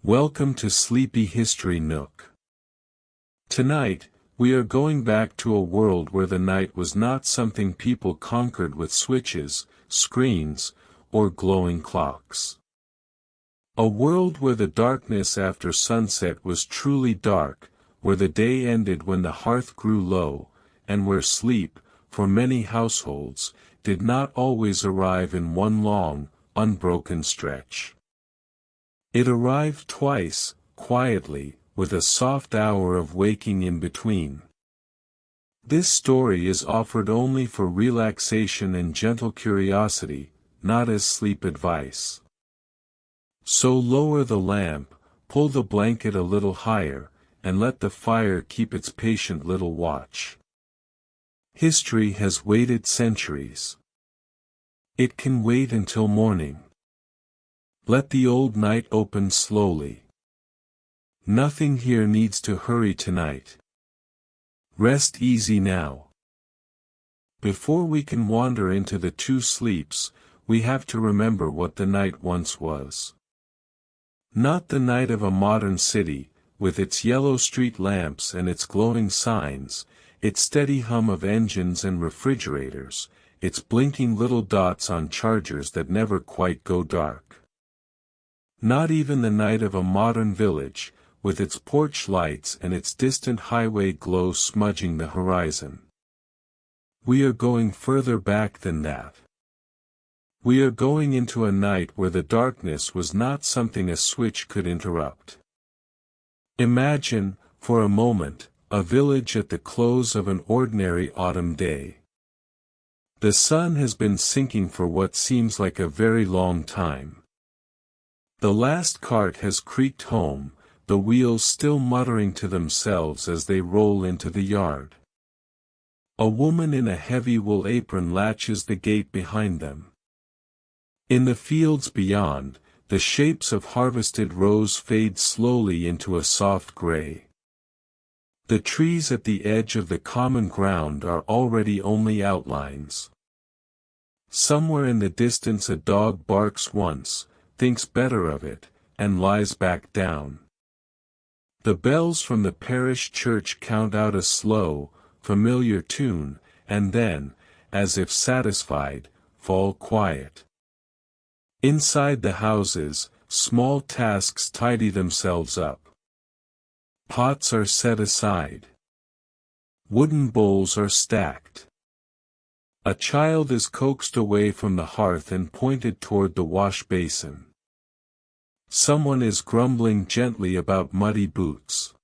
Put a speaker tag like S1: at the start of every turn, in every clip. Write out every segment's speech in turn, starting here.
S1: Welcome to Sleepy History Nook. Tonight, we are going back to a world where the night was not something people conquered with switches, screens, or glowing clocks. A world where the darkness after sunset was truly dark, where the day ended when the hearth grew low, and where sleep, for many households, did not always arrive in one long, unbroken stretch. It arrived twice, quietly, with a soft hour of waking in between. This story is offered only for relaxation and gentle curiosity, not as sleep advice. So lower the lamp, pull the blanket a little higher, and let the fire keep its patient little watch. History has waited centuries. It can wait until morning. Let the old night open slowly. Nothing here needs to hurry tonight. Rest easy now. Before we can wander into the two sleeps, we have to remember what the night once was. Not the night of a modern city, with its yellow street lamps and its glowing signs, its steady hum of engines and refrigerators, its blinking little dots on chargers that never quite go dark. Not even the night of a modern village, with its porch lights and its distant highway glow smudging the horizon. We are going further back than that. We are going into a night where the darkness was not something a switch could interrupt. Imagine, for a moment, a village at the close of an ordinary autumn day. The sun has been sinking for what seems like a very long time. The last cart has creaked home, the wheels still muttering to themselves as they roll into the yard. A woman in a heavy wool apron latches the gate behind them. In the fields beyond, the shapes of harvested rows fade slowly into a soft gray. The trees at the edge of the common ground are already only outlines. Somewhere in the distance a dog barks once, thinks better of it, and lies back down. The bells from the parish church count out a slow, familiar tune, and then, as if satisfied, fall quiet. Inside the houses, small tasks tidy themselves up. Pots are set aside. Wooden bowls are stacked. A child is coaxed away from the hearth and pointed toward the wash basin. Someone is grumbling gently about muddy boots.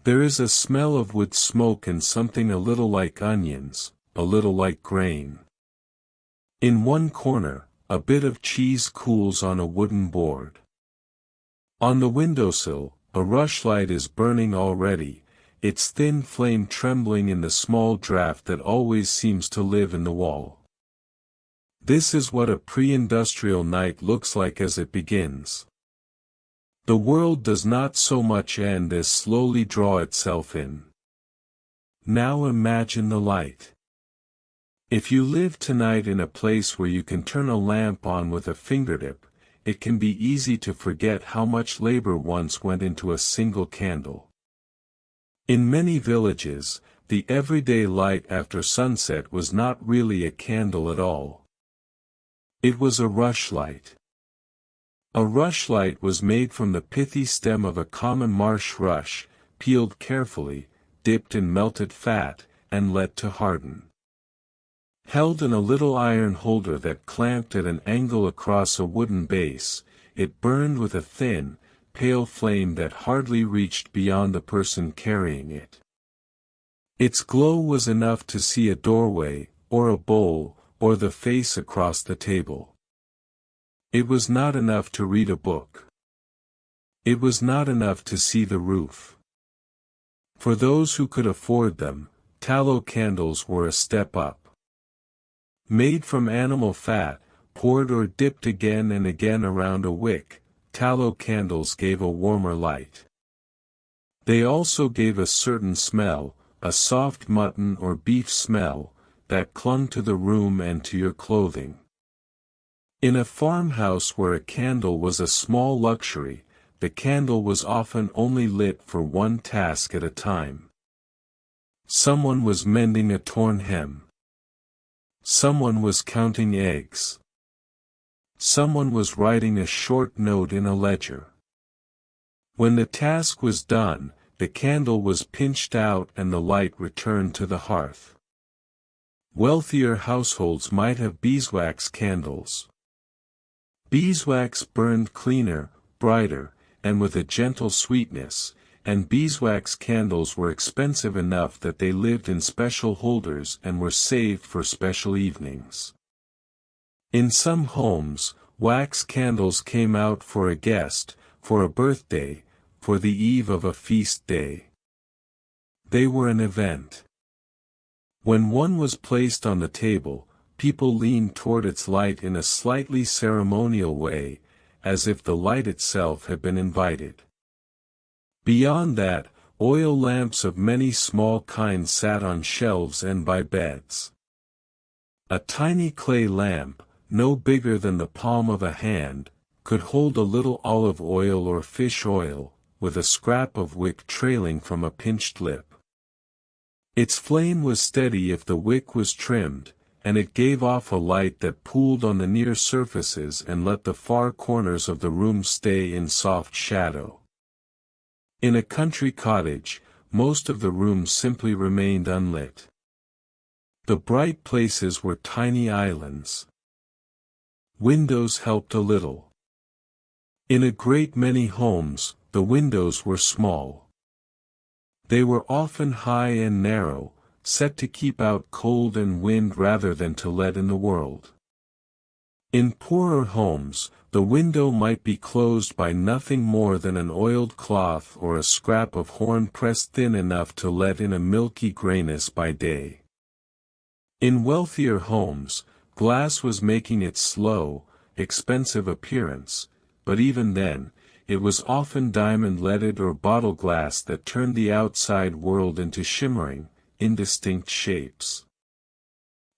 S1: There is a smell of wood smoke and something a little like onions, a little like grain. In one corner, a bit of cheese cools on a wooden board. On the windowsill, a rushlight is burning already, its thin flame trembling in the small draft that always seems to live in the wall. This is what a pre-industrial night looks like as it begins. The world does not so much end as slowly draw itself in. Now imagine the light. If you live tonight in a place where you can turn a lamp on with a fingertip, it can be easy to forget how much labor once went into a single candle. In many villages, the everyday light after sunset was not really a candle at all. It was a rushlight. A rushlight was made from the pithy stem of a common marsh rush, peeled carefully, dipped in melted fat, and let to harden. Held in a little iron holder that clamped at an angle across a wooden base, it burned with a thin, pale flame that hardly reached beyond the person carrying it. Its glow was enough to see a doorway, or a bowl, or the face across the table. It was not enough to read a book. It was not enough to see the roof. For those who could afford them, tallow candles were a step up. Made from animal fat, poured or dipped again and again around a wick, tallow candles gave a warmer light. They also gave a certain smell, a soft mutton or beef smell, that clung to the room and to your clothing. In a farmhouse where a candle was a small luxury, the candle was often only lit for one task at a time. Someone was mending a torn hem. Someone was counting eggs. Someone was writing a short note in a ledger. When the task was done, the candle was pinched out and the light returned to the hearth. Wealthier households might have beeswax candles. Beeswax burned cleaner, brighter, and with a gentle sweetness, and beeswax candles were expensive enough that they lived in special holders and were saved for special evenings. In some homes, wax candles came out for a guest, for a birthday, for the eve of a feast day. They were an event. When one was placed on the table, people leaned toward its light in a slightly ceremonial way, as if the light itself had been invited. Beyond that, oil lamps of many small kinds sat on shelves and by beds. A tiny clay lamp, no bigger than the palm of a hand, could hold a little olive oil or fish oil, with a scrap of wick trailing from a pinched lip. Its flame was steady if the wick was trimmed, and it gave off a light that pooled on the near surfaces and let the far corners of the room stay in soft shadow. In a country cottage, most of the rooms simply remained unlit. The bright places were tiny islands. Windows helped a little. In a great many homes, the windows were small. They were often high and narrow, set to keep out cold and wind rather than to let in the world. In poorer homes, the window might be closed by nothing more than an oiled cloth or a scrap of horn pressed thin enough to let in a milky grayness by day. In wealthier homes, glass was making its slow, expensive appearance, but even then, it was often diamond-leaded or bottle glass that turned the outside world into shimmering, indistinct shapes.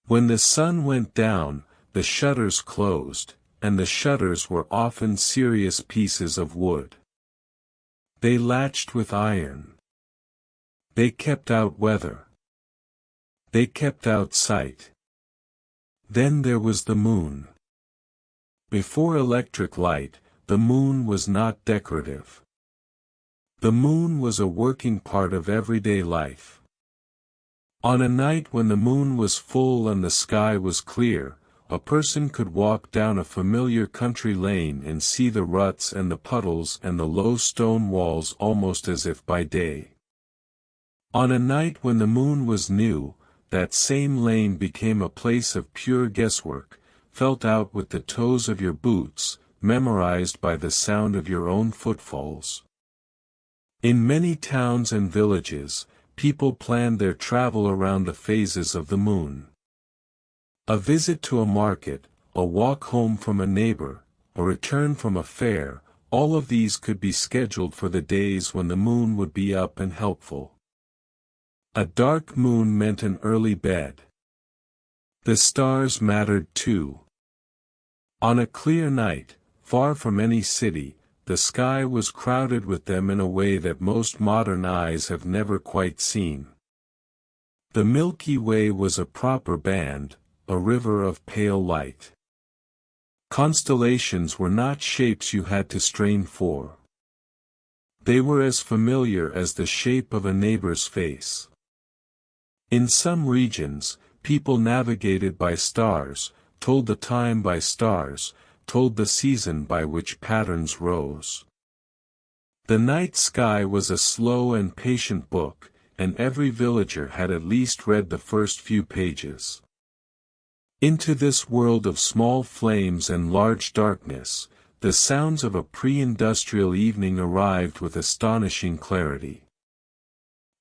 S1: When the sun went down, the shutters closed, and the shutters were often serious pieces of wood. They latched with iron. They kept out weather. They kept out sight. Then there was the moon. Before electric light, the moon was not decorative. The moon was a working part of everyday life. On a night when the moon was full and the sky was clear, a person could walk down a familiar country lane and see the ruts and the puddles and the low stone walls almost as if by day. On a night when the moon was new, that same lane became a place of pure guesswork, felt out with the toes of your boots, memorized by the sound of your own footfalls. In many towns and villages, people planned their travel around the phases of the moon. A visit to a market, a walk home from a neighbor, a return from a fair, all of these could be scheduled for the days when the moon would be up and helpful. A dark moon meant an early bed. The stars mattered too. On a clear night, far from any city, the sky was crowded with them in a way that most modern eyes have never quite seen. The Milky Way was a proper band, a river of pale light. Constellations were not shapes you had to strain for. They were as familiar as the shape of a neighbor's face. In some regions, people navigated by stars, told the time by stars, told the season by which patterns rose. The night sky was a slow and patient book, and every villager had at least read the first few pages. Into this world of small flames and large darkness, the sounds of a pre-industrial evening arrived with astonishing clarity.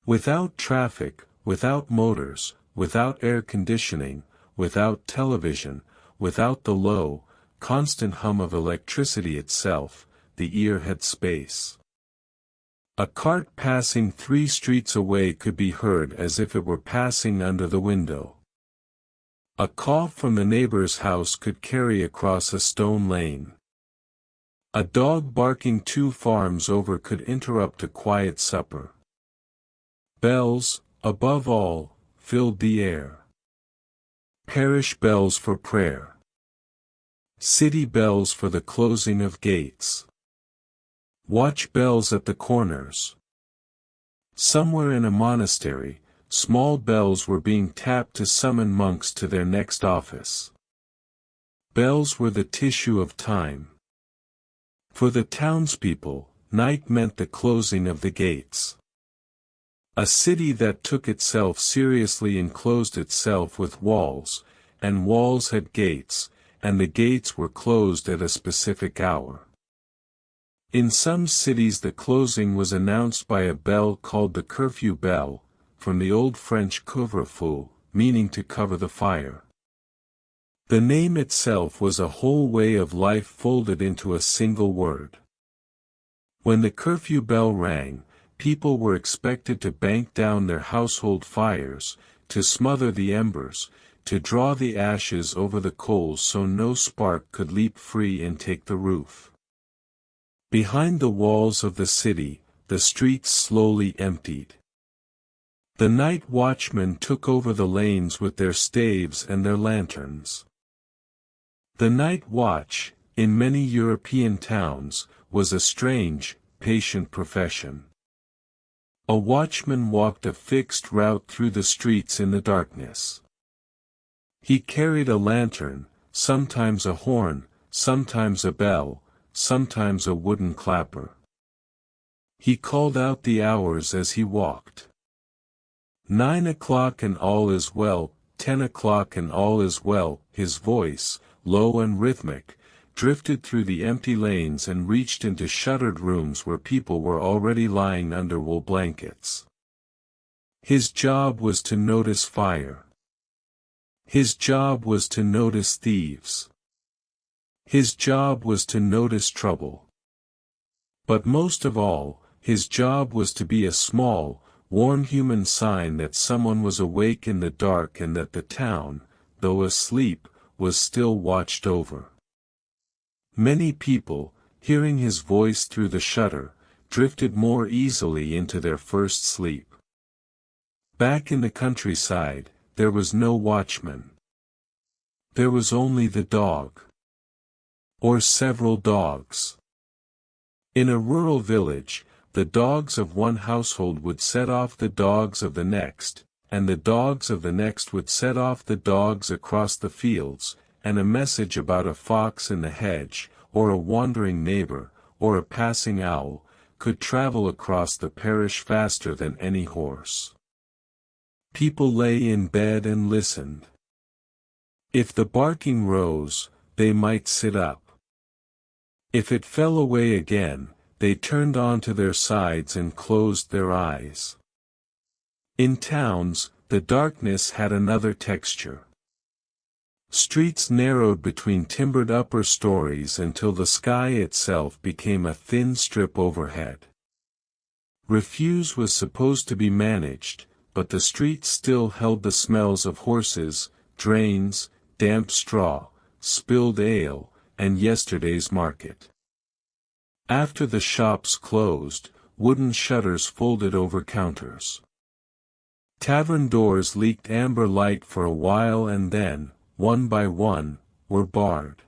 S1: Without traffic, without motors, without air conditioning, without television, without the low, constant hum of electricity itself, the ear had space. A cart passing 3 streets away could be heard as if it were passing under the window. A cough from the neighbor's house could carry across a stone lane. A dog barking 2 farms over could interrupt a quiet supper. Bells, above all, filled the air. Parish bells for prayer. City bells for the closing of gates. Watch bells at the corners. Somewhere in a monastery, small bells were being tapped to summon monks to their next office. Bells were the tissue of time. For the townspeople, night meant the closing of the gates. A city that took itself seriously enclosed itself with walls, and walls had gates, and the gates were closed at a specific hour. In some cities the closing was announced by a bell called the curfew bell, from the Old French couvre-feu, meaning to cover the fire. The name itself was a whole way of life folded into a single word. When the curfew bell rang, people were expected to bank down their household fires, to smother the embers, to draw the ashes over the coals so no spark could leap free and take the roof. Behind the walls of the city, the streets slowly emptied. The night watchmen took over the lanes with their staves and their lanterns. The night watch, in many European towns, was a strange, patient profession. A watchman walked a fixed route through the streets in the darkness. He carried a lantern, sometimes a horn, sometimes a bell, sometimes a wooden clapper. He called out the hours as he walked. 9 o'clock and all is well, 10 o'clock and all is well. His voice, low and rhythmic, drifted through the empty lanes and reached into shuttered rooms where people were already lying under wool blankets. His job was to notice fire. His job was to notice thieves. His job was to notice trouble. But most of all, his job was to be a small, warm human sign that someone was awake in the dark and that the town, though asleep, was still watched over. Many people, hearing his voice through the shutter, drifted more easily into their first sleep. Back in the countryside, there was no watchman. There was only the dog. Or several dogs. In a rural village, the dogs of one household would set off the dogs of the next, and the dogs of the next would set off the dogs across the fields, and a message about a fox in the hedge, or a wandering neighbor, or a passing owl, could travel across the parish faster than any horse. People lay in bed and listened. If the barking rose, they might sit up. If it fell away again, they turned onto their sides and closed their eyes. In towns, the darkness had another texture. Streets narrowed between timbered upper stories until the sky itself became a thin strip overhead. Refuse was supposed to be managed, but the streets still held the smells of horses, drains, damp straw, spilled ale, and yesterday's market. After the shops closed, wooden shutters folded over counters. Tavern doors leaked amber light for a while and then, one by one, were barred.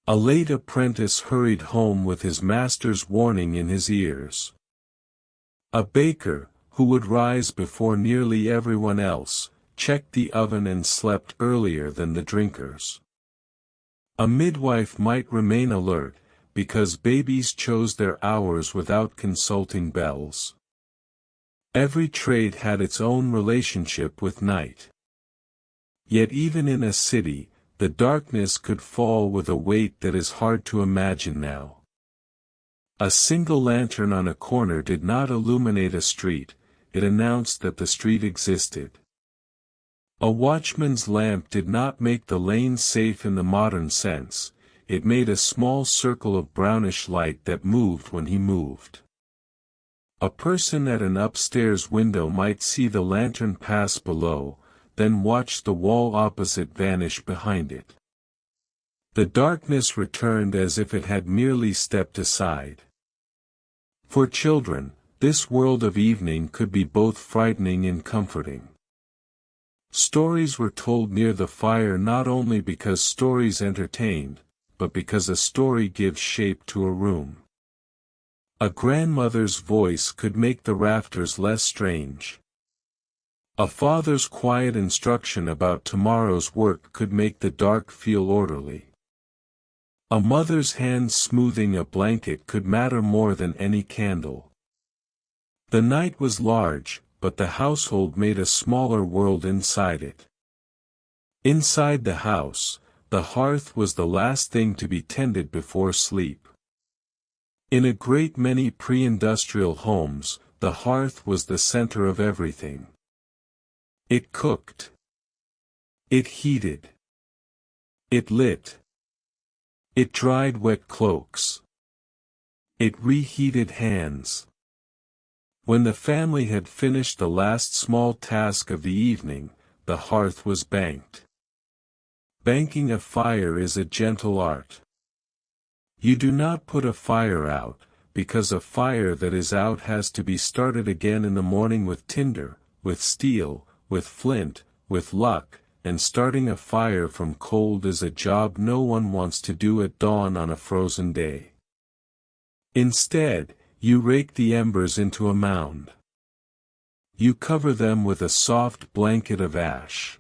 S1: A late apprentice hurried home with his master's warning in his ears. A baker, who would rise before nearly everyone else, checked the oven and slept earlier than the drinkers. A midwife might remain alert, because babies chose their hours without consulting bells. Every trade had its own relationship with night. Yet even in a city, the darkness could fall with a weight that is hard to imagine now. A single lantern on a corner did not illuminate a street, it announced that the street existed. A watchman's lamp did not make the lane safe in the modern sense, it made a small circle of brownish light that moved when he moved. A person at an upstairs window might see the lantern pass below, then watch the wall opposite vanish behind it. The darkness returned as if it had merely stepped aside. For children, this world of evening could be both frightening and comforting. Stories were told near the fire not only because stories entertained, but because a story gives shape to a room. A grandmother's voice could make the rafters less strange. A father's quiet instruction about tomorrow's work could make the dark feel orderly. A mother's hand smoothing a blanket could matter more than any candle. The night was large, but the household made a smaller world inside it. Inside the house, the hearth was the last thing to be tended before sleep. In a great many pre-industrial homes, the hearth was the center of everything. It cooked. It heated. It lit. It dried wet cloaks. It reheated hands. When the family had finished the last small task of the evening, the hearth was banked. Banking a fire is a gentle art. You do not put a fire out, because a fire that is out has to be started again in the morning with tinder, with steel, with flint, with luck, and starting a fire from cold is a job no one wants to do at dawn on a frozen day. Instead, you rake the embers into a mound. You cover them with a soft blanket of ash.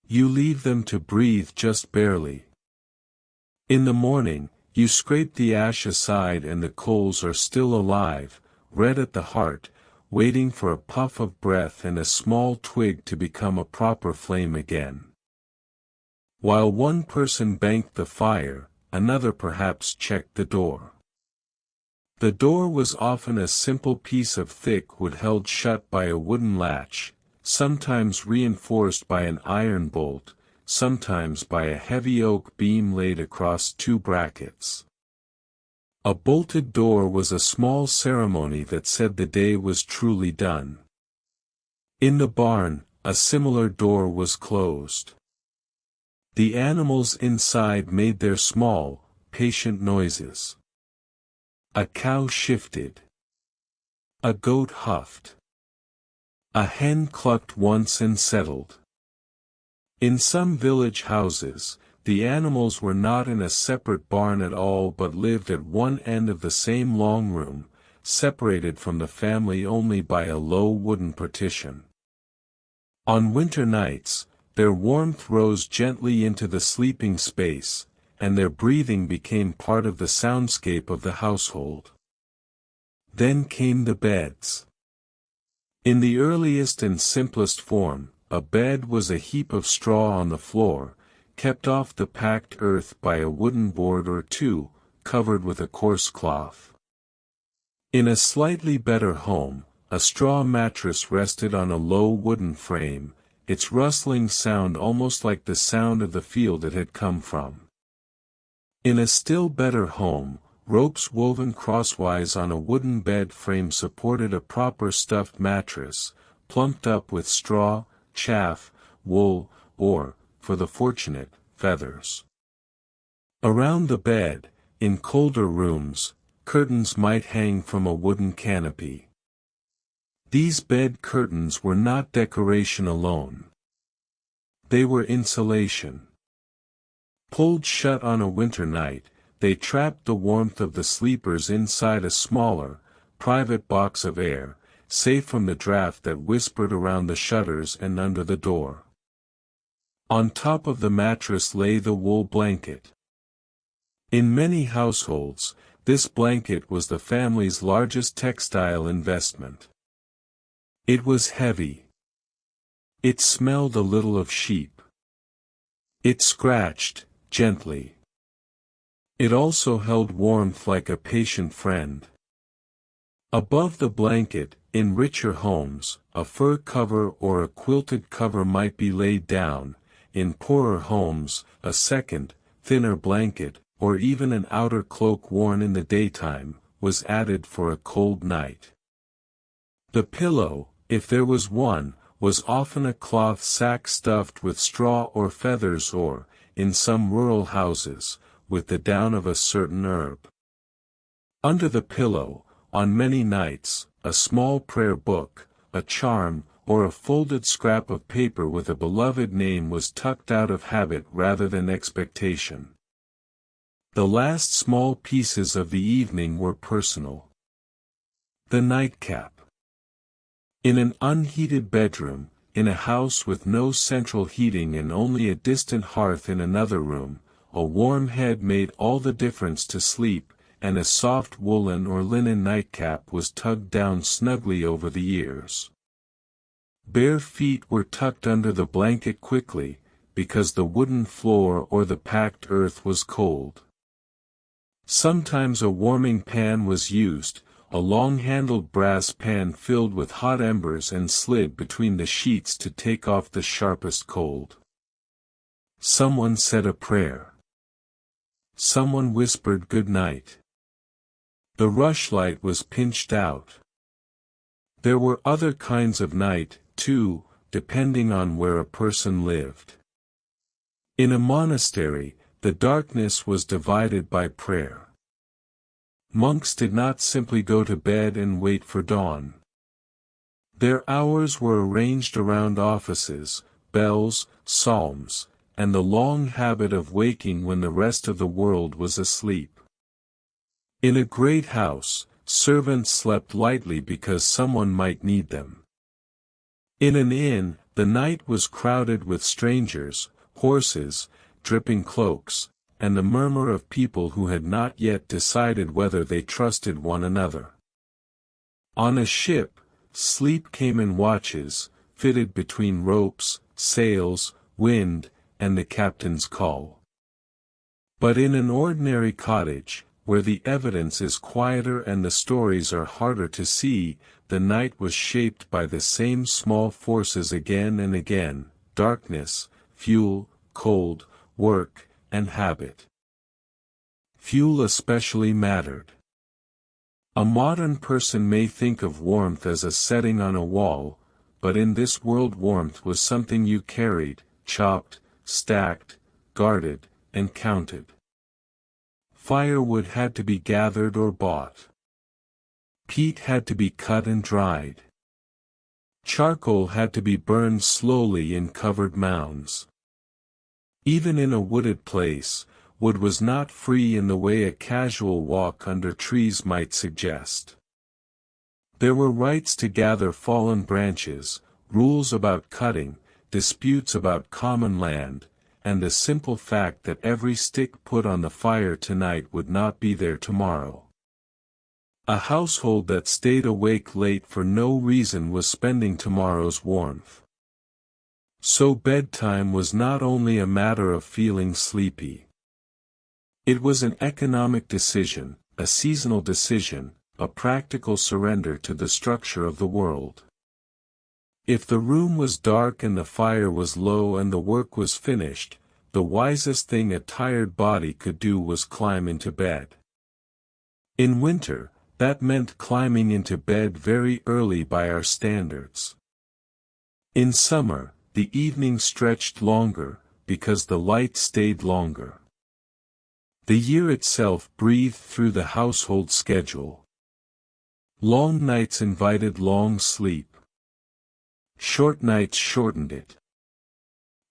S1: You leave them to breathe just barely. In the morning, you scrape the ash aside and the coals are still alive, red at the heart, waiting for a puff of breath and a small twig to become a proper flame again. While one person banked the fire, another perhaps checked the door. The door was often a simple piece of thick wood held shut by a wooden latch, sometimes reinforced by an iron bolt, sometimes by a heavy oak beam laid across two brackets. A bolted door was a small ceremony that said the day was truly done. In the barn, a similar door was closed. The animals inside made their small, patient noises. A cow shifted. A goat huffed. A hen clucked once and settled. In some village houses, the animals were not in a separate barn at all but lived at one end of the same long room, separated from the family only by a low wooden partition. On winter nights, their warmth rose gently into the sleeping space, and their breathing became part of the soundscape of the household. Then came the beds. In the earliest and simplest form, a bed was a heap of straw on the floor, kept off the packed earth by a wooden board or two, covered with a coarse cloth. In a slightly better home, a straw mattress rested on a low wooden frame, its rustling sound almost like the sound of the field it had come from. In a still better home, ropes woven crosswise on a wooden bed frame supported a proper stuffed mattress, plumped up with straw, chaff, wool, or, for the fortunate, feathers. Around the bed, in colder rooms, curtains might hang from a wooden canopy. These bed curtains were not decoration alone. They were insulation. Pulled shut on a winter night, they trapped the warmth of the sleepers inside a smaller, private box of air, safe from the draft that whispered around the shutters and under the door. On top of the mattress lay the wool blanket. In many households, this blanket was the family's largest textile investment. It was heavy. It smelled a little of sheep. It scratched, gently. It also held warmth like a patient friend. Above the blanket, in richer homes, a fur cover or a quilted cover might be laid down, in poorer homes, a second, thinner blanket, or even an outer cloak worn in the daytime, was added for a cold night. The pillow, if there was one, was often a cloth sack stuffed with straw or feathers or, in some rural houses, with the down of a certain herb. Under the pillow, on many nights, a small prayer book, a charm, or a folded scrap of paper with a beloved name was tucked out of habit rather than expectation. The last small pieces of the evening were personal. The nightcap. In an unheated bedroom, in a house with no central heating and only a distant hearth in another room, a warm head made all the difference to sleep, and a soft woolen or linen nightcap was tugged down snugly over the ears. Bare feet were tucked under the blanket quickly, because the wooden floor or the packed earth was cold. Sometimes a warming pan was used, a long-handled brass pan filled with hot embers and slid between the sheets to take off the sharpest cold. Someone said a prayer. Someone whispered good night. The rushlight was pinched out. There were other kinds of night, too, depending on where a person lived. In a monastery, the darkness was divided by prayer. Monks did not simply go to bed and wait for dawn. Their hours were arranged around offices, bells, psalms, and the long habit of waking when the rest of the world was asleep. In a great house, servants slept lightly because someone might need them. In an inn, the night was crowded with strangers, horses, dripping cloaks, and the murmur of people who had not yet decided whether they trusted one another. On a ship, sleep came in watches, fitted between ropes, sails, wind, and the captain's call. But in an ordinary cottage, where the evidence is quieter and the stories are harder to see, the night was shaped by the same small forces again and again: darkness, fuel, cold, work, and habit. Fuel especially mattered. A modern person may think of warmth as a setting on a wall, but in this world warmth was something you carried, chopped, stacked, guarded, and counted. Firewood had to be gathered or bought. Peat had to be cut and dried. Charcoal had to be burned slowly in covered mounds. Even in a wooded place, wood was not free in the way a casual walk under trees might suggest. There were rites to gather fallen branches, rules about cutting, disputes about common land, and the simple fact that every stick put on the fire tonight would not be there tomorrow. A household that stayed awake late for no reason was spending tomorrow's warmth. So bedtime was not only a matter of feeling sleepy. It was an economic decision, a seasonal decision, a practical surrender to the structure of the world. If the room was dark and the fire was low and the work was finished, the wisest thing a tired body could do was climb into bed. In winter, that meant climbing into bed very early by our standards. In summer, the evening stretched longer, because the light stayed longer. The year itself breathed through the household schedule. Long nights invited long sleep. Short nights shortened it.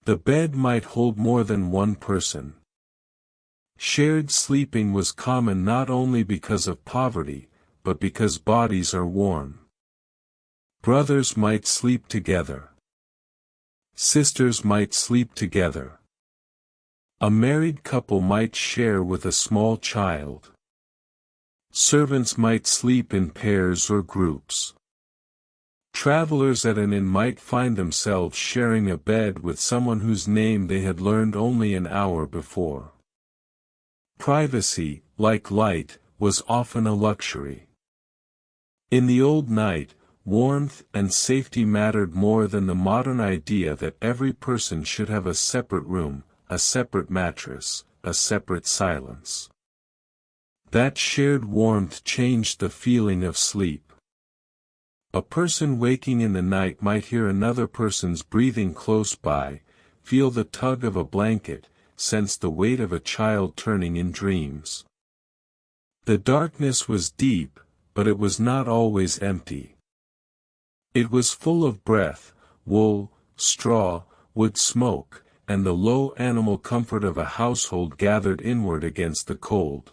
S1: The bed might hold more than one person. Shared sleeping was common not only because of poverty, but because bodies are warm. Brothers might sleep together. Sisters might sleep together. A married couple might share with a small child. Servants might sleep in pairs or groups. Travelers at an inn might find themselves sharing a bed with someone whose name they had learned only an hour before. Privacy, like light, was often a luxury. In the old night, warmth and safety mattered more than the modern idea that every person should have a separate room, a separate mattress, a separate silence. That shared warmth changed the feeling of sleep. A person waking in the night might hear another person's breathing close by, feel the tug of a blanket, sensed the weight of a child turning in dreams. The darkness was deep, but it was not always empty. It was full of breath, wool, straw, wood smoke, and the low animal comfort of a household gathered inward against the cold.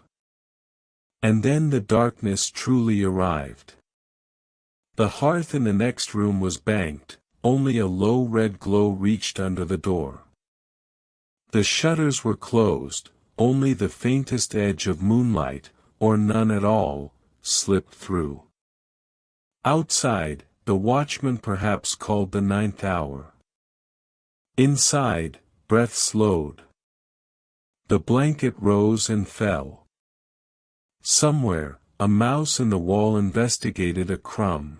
S1: And then the darkness truly arrived. The hearth in the next room was banked, only a low red glow reached under the door. The shutters were closed, only the faintest edge of moonlight, or none at all, slipped through. Outside, the watchman perhaps called the 9th hour. Inside, breath slowed. The blanket rose and fell. Somewhere, a mouse in the wall investigated a crumb.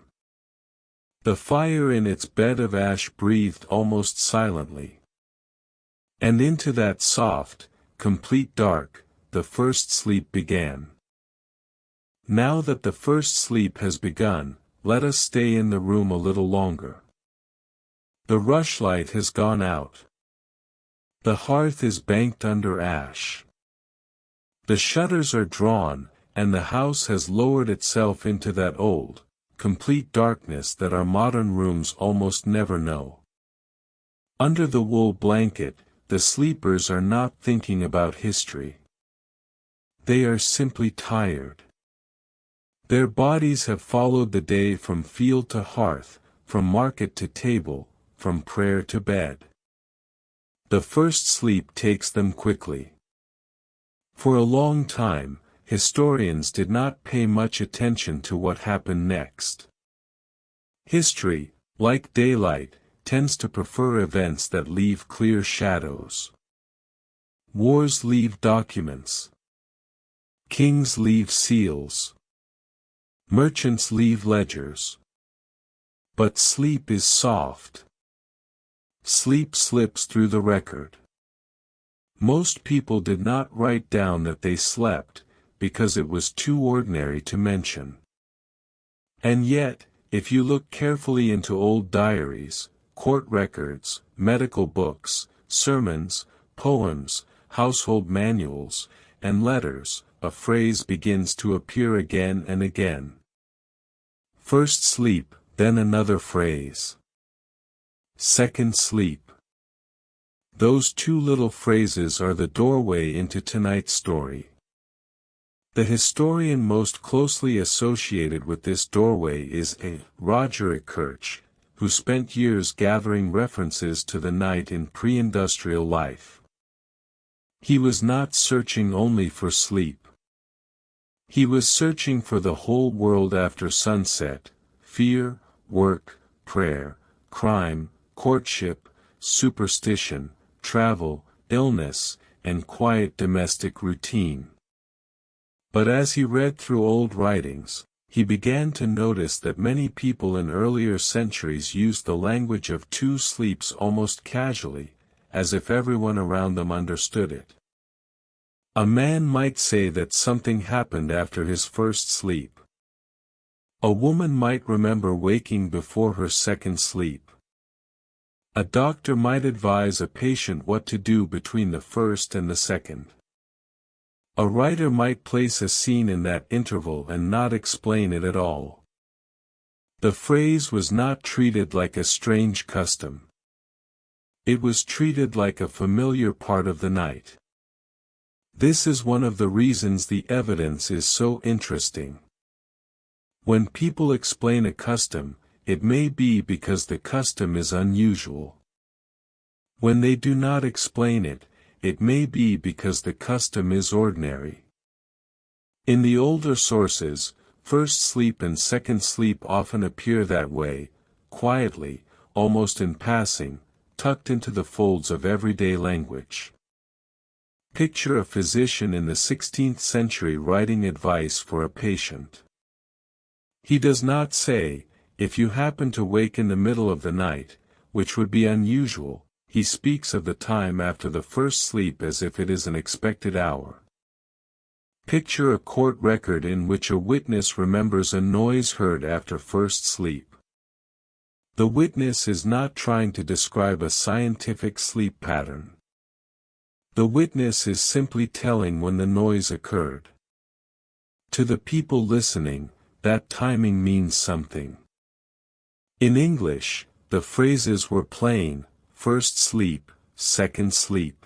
S1: The fire in its bed of ash breathed almost silently. And into that soft, complete dark, the first sleep began. Now that the first sleep has begun, let us stay in the room a little longer. The rushlight has gone out. The hearth is banked under ash. The shutters are drawn, and the house has lowered itself into that old, complete darkness that our modern rooms almost never know. Under the wool blanket, the sleepers are not thinking about history. They are simply tired. Their bodies have followed the day from field to hearth, from market to table, from prayer to bed. The first sleep takes them quickly. For a long time, historians did not pay much attention to what happened next. History, like daylight, tends to prefer events that leave clear shadows. Wars leave documents. Kings leave seals. Merchants leave ledgers. But sleep is soft. Sleep slips through the record. Most people did not write down that they slept, because it was too ordinary to mention. And yet, if you look carefully into old diaries, court records, medical books, sermons, poems, household manuals, and letters, a phrase begins to appear again and again. First sleep, then another phrase. Second sleep. Those two little phrases are the doorway into tonight's story. The historian most closely associated with this doorway is A. Roger Kirch, who spent years gathering references to the night in pre-industrial life. He was not searching only for sleep. He was searching for the whole world after sunset: fear, work, prayer, crime, courtship, superstition, travel, illness, and quiet domestic routine. But as he read through old writings, he began to notice that many people in earlier centuries used the language of two sleeps almost casually, as if everyone around them understood it. A man might say that something happened after his first sleep. A woman might remember waking before her second sleep. A doctor might advise a patient what to do between the first and the second. A writer might place a scene in that interval and not explain it at all. The phrase was not treated like a strange custom. It was treated like a familiar part of the night. This is one of the reasons the evidence is so interesting. When people explain a custom, it may be because the custom is unusual. When they do not explain it, it may be because the custom is ordinary. In the older sources, first sleep and second sleep often appear that way, quietly, almost in passing, tucked into the folds of everyday language. Picture a physician in the 16th century writing advice for a patient. He does not say, "If you happen to wake in the middle of the night," which would be unusual. He speaks of the time after the first sleep as if it is an expected hour. Picture a court record in which a witness remembers a noise heard after first sleep. The witness is not trying to describe a scientific sleep pattern. The witness is simply telling when the noise occurred. To the people listening, that timing means something. In English, the phrases were plain: first sleep, second sleep.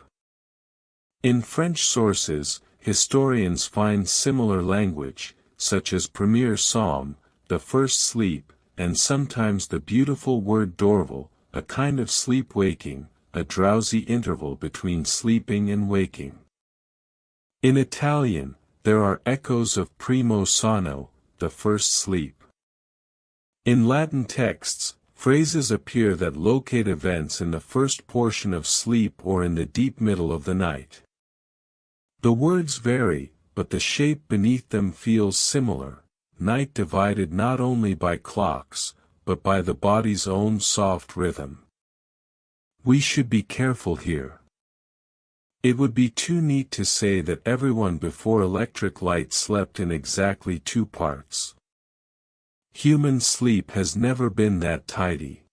S1: In French sources, historians find similar language, such as premier psalm, the first sleep, and sometimes the beautiful word dorval, a kind of sleep-waking, a drowsy interval between sleeping and waking. In Italian, there are echoes of primo sonno, the first sleep. In Latin texts, phrases appear that locate events in the first portion of sleep or in the deep middle of the night. The words vary, but the shape beneath them feels similar: night divided not only by clocks, but by the body's own soft rhythm. We should be careful here. It would be too neat to say that everyone before electric light slept in exactly 2 parts. Human sleep has never been that tidy.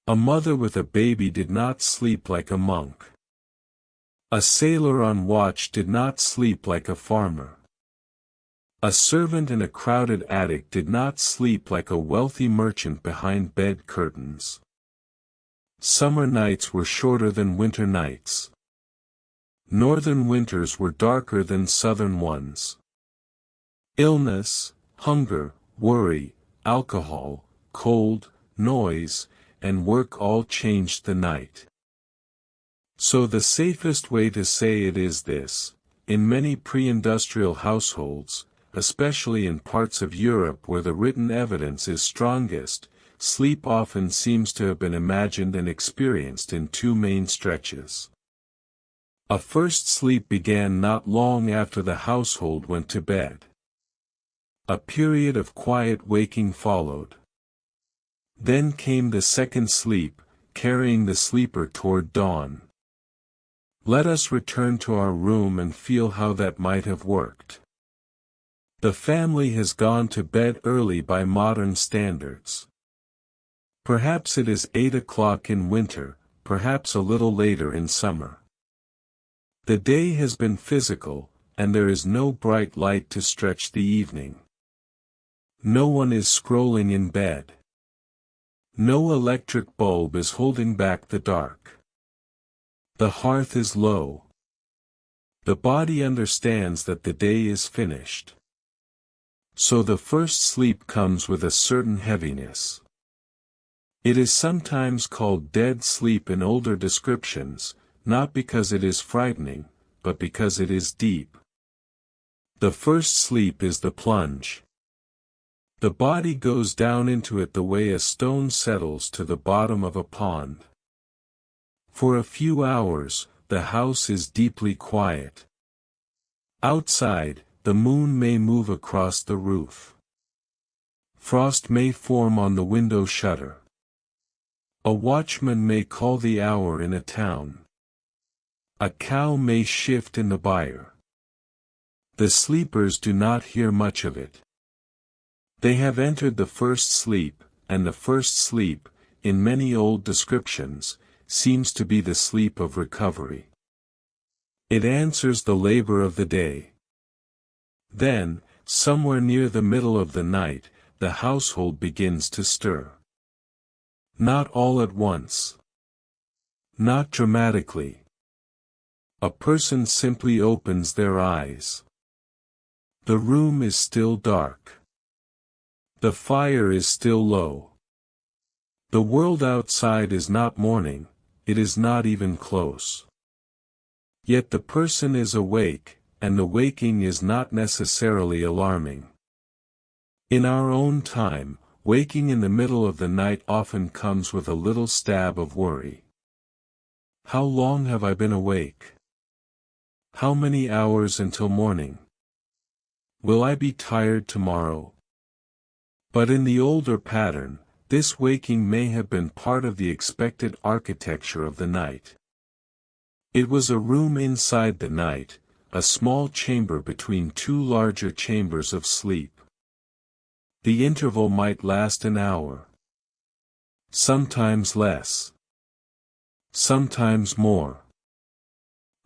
S1: A mother with a baby did not sleep like a monk. A sailor on watch did not sleep like a farmer. A servant in a crowded attic did not sleep like a wealthy merchant behind bed curtains. Summer nights were shorter than winter nights. Northern winters were darker than southern ones. Illness, hunger, worry, alcohol, cold, noise, and work all changed the night. So the safest way to say it is this: in many pre-industrial households, especially in parts of Europe where the written evidence is strongest, sleep often seems to have been imagined and experienced in 2 main stretches. A first sleep began not long after the household went to bed. A period of quiet waking followed. Then came the second sleep, carrying the sleeper toward dawn. Let us return to our room and feel how that might have worked. The family has gone to bed early by modern standards. Perhaps it is 8 o'clock in winter, perhaps a little later in summer. The day has been physical, and there is no bright light to stretch the evening. No one is scrolling in bed. No electric bulb is holding back the dark. The hearth is low. The body understands that the day is finished. So the first sleep comes with a certain heaviness. It is sometimes called dead sleep in older descriptions, not because it is frightening, but because it is deep. The first sleep is the plunge. The body goes down into it the way a stone settles to the bottom of a pond. For a few hours, the house is deeply quiet. Outside, the moon may move across the roof. Frost may form on the window shutter. A watchman may call the hour in a town. A cow may shift in the byre. The sleepers do not hear much of it. They have entered the first sleep, and the first sleep, in many old descriptions, seems to be the sleep of recovery. It answers the labor of the day. Then, somewhere near the middle of the night, the household begins to stir. Not all at once. Not dramatically. A person simply opens their eyes. The room is still dark. The fire is still low. The world outside is not morning, it is not even close. Yet the person is awake, and the waking is not necessarily alarming. In our own time, waking in the middle of the night often comes with a little stab of worry. How long have I been awake? How many hours until morning? Will I be tired tomorrow? But in the older pattern, this waking may have been part of the expected architecture of the night. It was a room inside the night, a small chamber between 2 larger chambers of sleep. The interval might last an hour. Sometimes less. Sometimes more.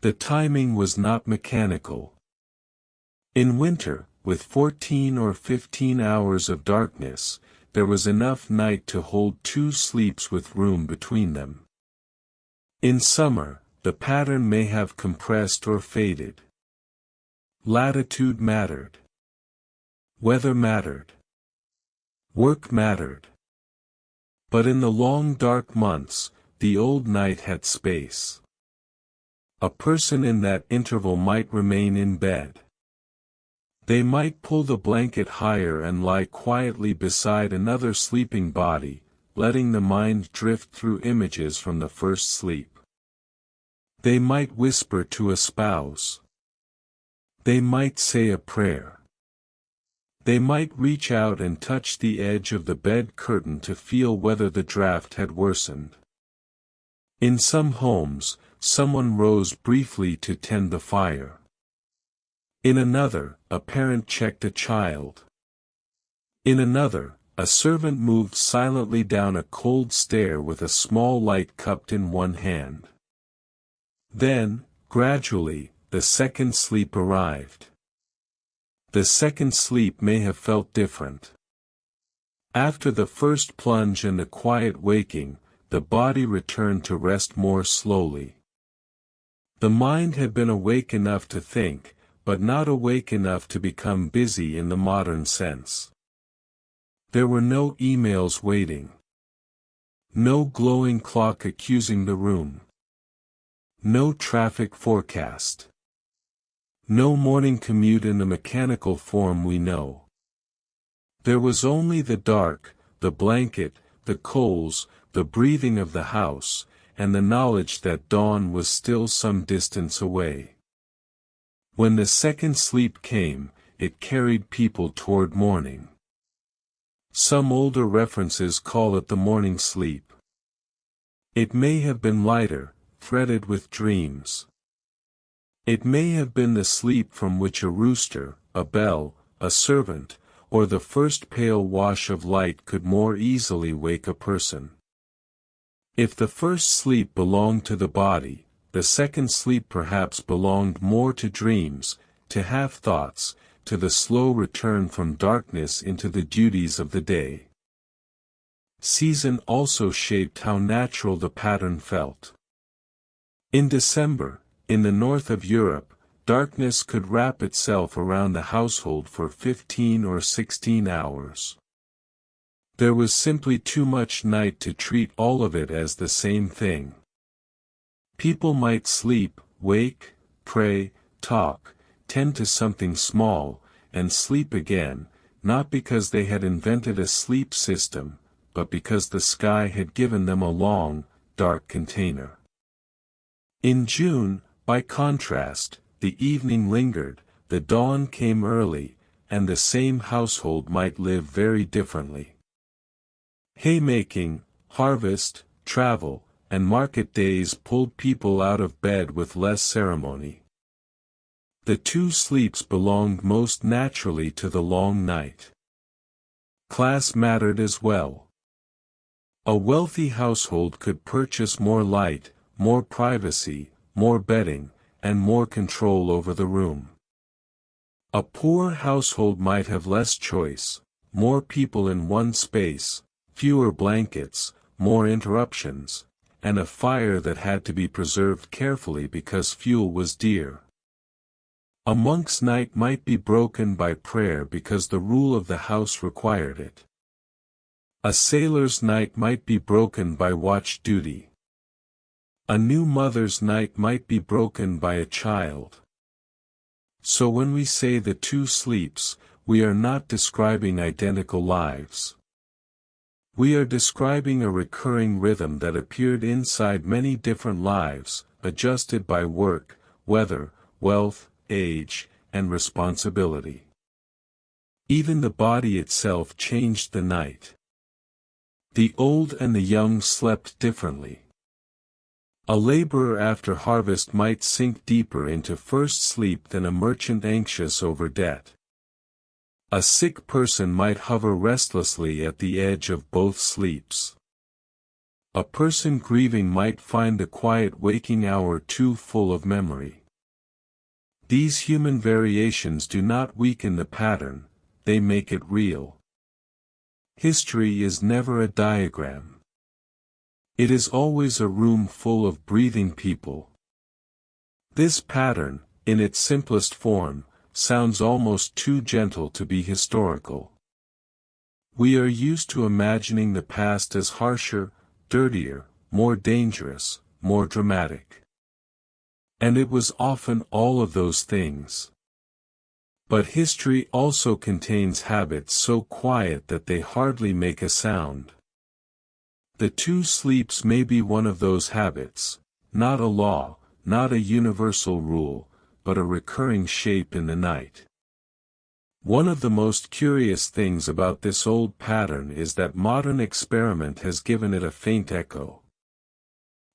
S1: The timing was not mechanical. In winter, with 14 or 15 hours of darkness, there was enough night to hold 2 sleeps with room between them. In summer, the pattern may have compressed or faded. Latitude mattered. Weather mattered. Work mattered. But in the long dark months, the old night had space. A person in that interval might remain in bed. They might pull the blanket higher and lie quietly beside another sleeping body, letting the mind drift through images from the first sleep. They might whisper to a spouse. They might say a prayer. They might reach out and touch the edge of the bed curtain to feel whether the draft had worsened. In some homes, someone rose briefly to tend the fire. In another, a parent checked a child. In another, a servant moved silently down a cold stair with a small light cupped in one hand. Then, gradually, the second sleep arrived. The second sleep may have felt different. After the first plunge and the quiet waking, the body returned to rest more slowly. The mind had been awake enough to think, but not awake enough to become busy in the modern sense. There were no emails waiting. No glowing clock accusing the room. No traffic forecast. No morning commute in the mechanical form we know. There was only the dark, the blanket, the coals, the breathing of the house, and the knowledge that dawn was still some distance away. When the second sleep came, it carried people toward morning. Some older references call it the morning sleep. It may have been lighter, threaded with dreams. It may have been the sleep from which a rooster, a bell, a servant, or the first pale wash of light could more easily wake a person. If the first sleep belonged to the body, the second sleep perhaps belonged more to dreams, to half-thoughts, to the slow return from darkness into the duties of the day. Season also shaped how natural the pattern felt. In December, in the north of Europe, darkness could wrap itself around the household for 15 or 16 hours. There was simply too much night to treat all of it as the same thing. People might sleep, wake, pray, talk, tend to something small, and sleep again, not because they had invented a sleep system, but because the sky had given them a long, dark container. In June, by contrast, the evening lingered, the dawn came early, and the same household might live very differently. Haymaking, harvest, travel, and market days pulled people out of bed with less ceremony. The 2 sleeps belonged most naturally to the long night. Class mattered as well. A wealthy household could purchase more light, more privacy, more bedding, and more control over the room. A poor household might have less choice, more people in one space, fewer blankets, more interruptions, and a fire that had to be preserved carefully because fuel was dear. A monk's night might be broken by prayer because the rule of the house required it. A sailor's night might be broken by watch duty. A new mother's night might be broken by a child. So when we say the 2 sleeps, we are not describing identical lives. We are describing a recurring rhythm that appeared inside many different lives, adjusted by work, weather, wealth, age, and responsibility. Even the body itself changed the night. The old and the young slept differently. A laborer after harvest might sink deeper into first sleep than a merchant anxious over debt. A sick person might hover restlessly at the edge of both sleeps. A person grieving might find a quiet waking hour too full of memory. These human variations do not weaken the pattern, they make it real. History is never a diagram. It is always a room full of breathing people. This pattern, in its simplest form, sounds almost too gentle to be historical. We are used to imagining the past as harsher, dirtier, more dangerous, more dramatic. And it was often all of those things. But history also contains habits so quiet that they hardly make a sound. The two sleeps may be one of those habits, not a law, not a universal rule, but a recurring shape in the night. One of the most curious things about this old pattern is that modern experiment has given it a faint echo.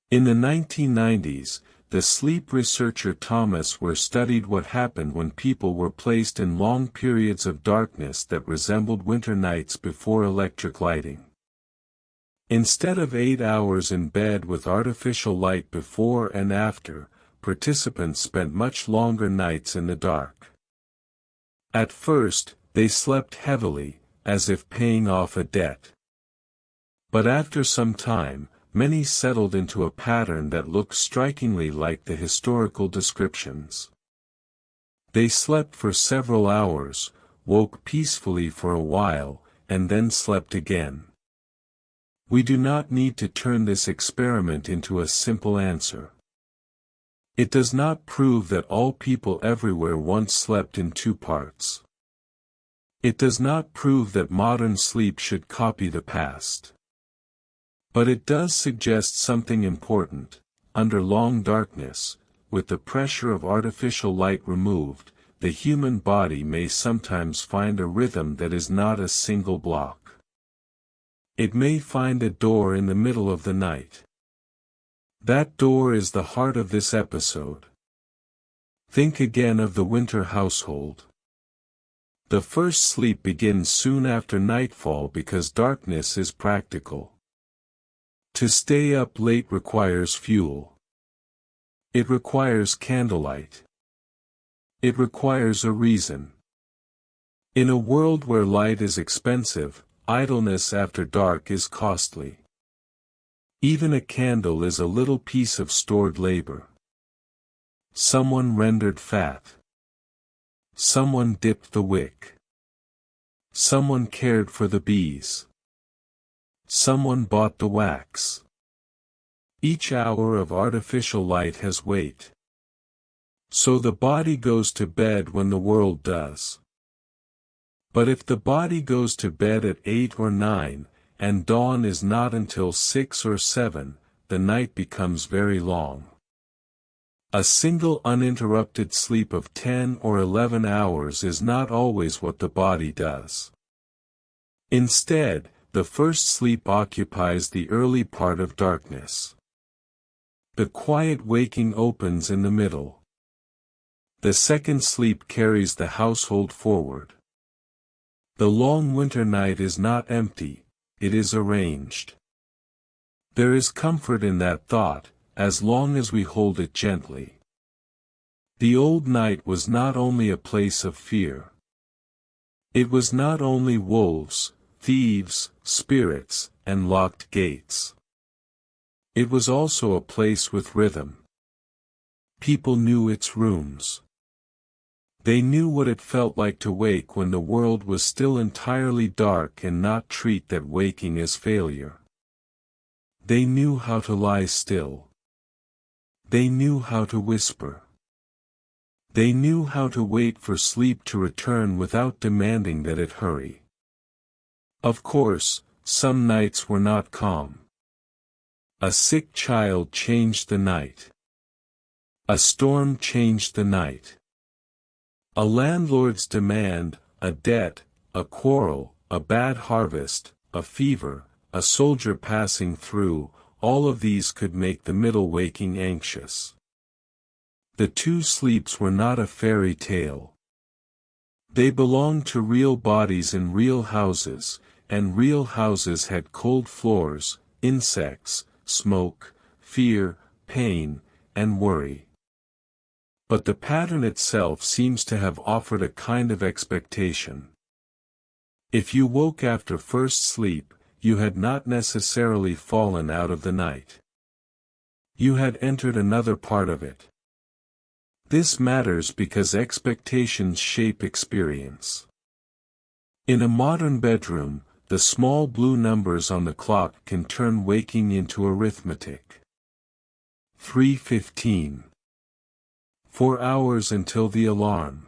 S1: In the 1990s, the sleep researcher Thomas Ware studied what happened when people were placed in long periods of darkness that resembled winter nights before electric lighting. Instead of 8 hours in bed with artificial light before and after, participants spent much longer nights in the dark. At first, they slept heavily, as if paying off a debt. But after some time, many settled into a pattern that looked strikingly like the historical descriptions. They slept for several hours, woke peacefully for a while, and then slept again. We do not need to turn this experiment into a simple answer. It does not prove that all people everywhere once slept in two parts. It does not prove that modern sleep should copy the past. But it does suggest something important. Under long darkness, with the pressure of artificial light removed, the human body may sometimes find a rhythm that is not a single block. It may find a door in the middle of the night. That door is the heart of this episode. Think again of the winter household. The first sleep begins soon after nightfall because darkness is practical. To stay up late requires fuel. It requires candlelight. It requires a reason. In a world where light is expensive, idleness after dark is costly. Even a candle is a little piece of stored labor. Someone rendered fat. Someone dipped the wick. Someone cared for the bees. Someone bought the wax. Each hour of artificial light has weight. So the body goes to bed when the world does. But if the body goes to bed at 8 or 9, and dawn is not until 6 or 7, the night becomes very long. A single uninterrupted sleep of 10 or 11 hours is not always what the body does. Instead, the first sleep occupies the early part of darkness. The quiet waking opens in the middle. The second sleep carries the household forward. The long winter night is not empty, it is arranged. There is comfort in that thought, as long as we hold it gently. The old night was not only a place of fear. It was not only wolves, thieves, spirits, and locked gates. It was also a place with rhythm. People knew its rooms. They knew what it felt like to wake when the world was still entirely dark and not treat that waking as failure. They knew how to lie still. They knew how to whisper. They knew how to wait for sleep to return without demanding that it hurry. Of course, some nights were not calm. A sick child changed the night. A storm changed the night. A landlord's demand, a debt, a quarrel, a bad harvest, a fever, a soldier passing through, all of these could make the middle waking anxious. The two sleeps were not a fairy tale. They belonged to real bodies in real houses, and real houses had cold floors, insects, smoke, fear, pain, and worry. But the pattern itself seems to have offered a kind of expectation. If you woke after first sleep, you had not necessarily fallen out of the night. You had entered another part of it. This matters because expectations shape experience. In a modern bedroom, the small blue numbers on the clock can turn waking into arithmetic. 3:15. 4 hours until the alarm.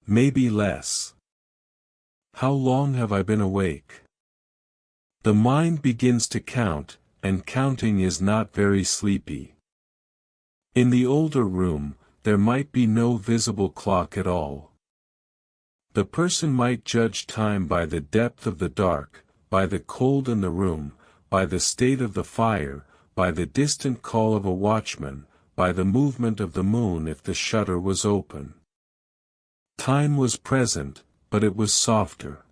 S1: Maybe less. How long have I been awake? The mind begins to count, and counting is not very sleepy. In the older room, there might be no visible clock at all. The person might judge time by the depth of the dark, by the cold in the room, by the state of the fire, by the distant call of a watchman, by the movement of the moon if the shutter was open. Time was present, but it was softer.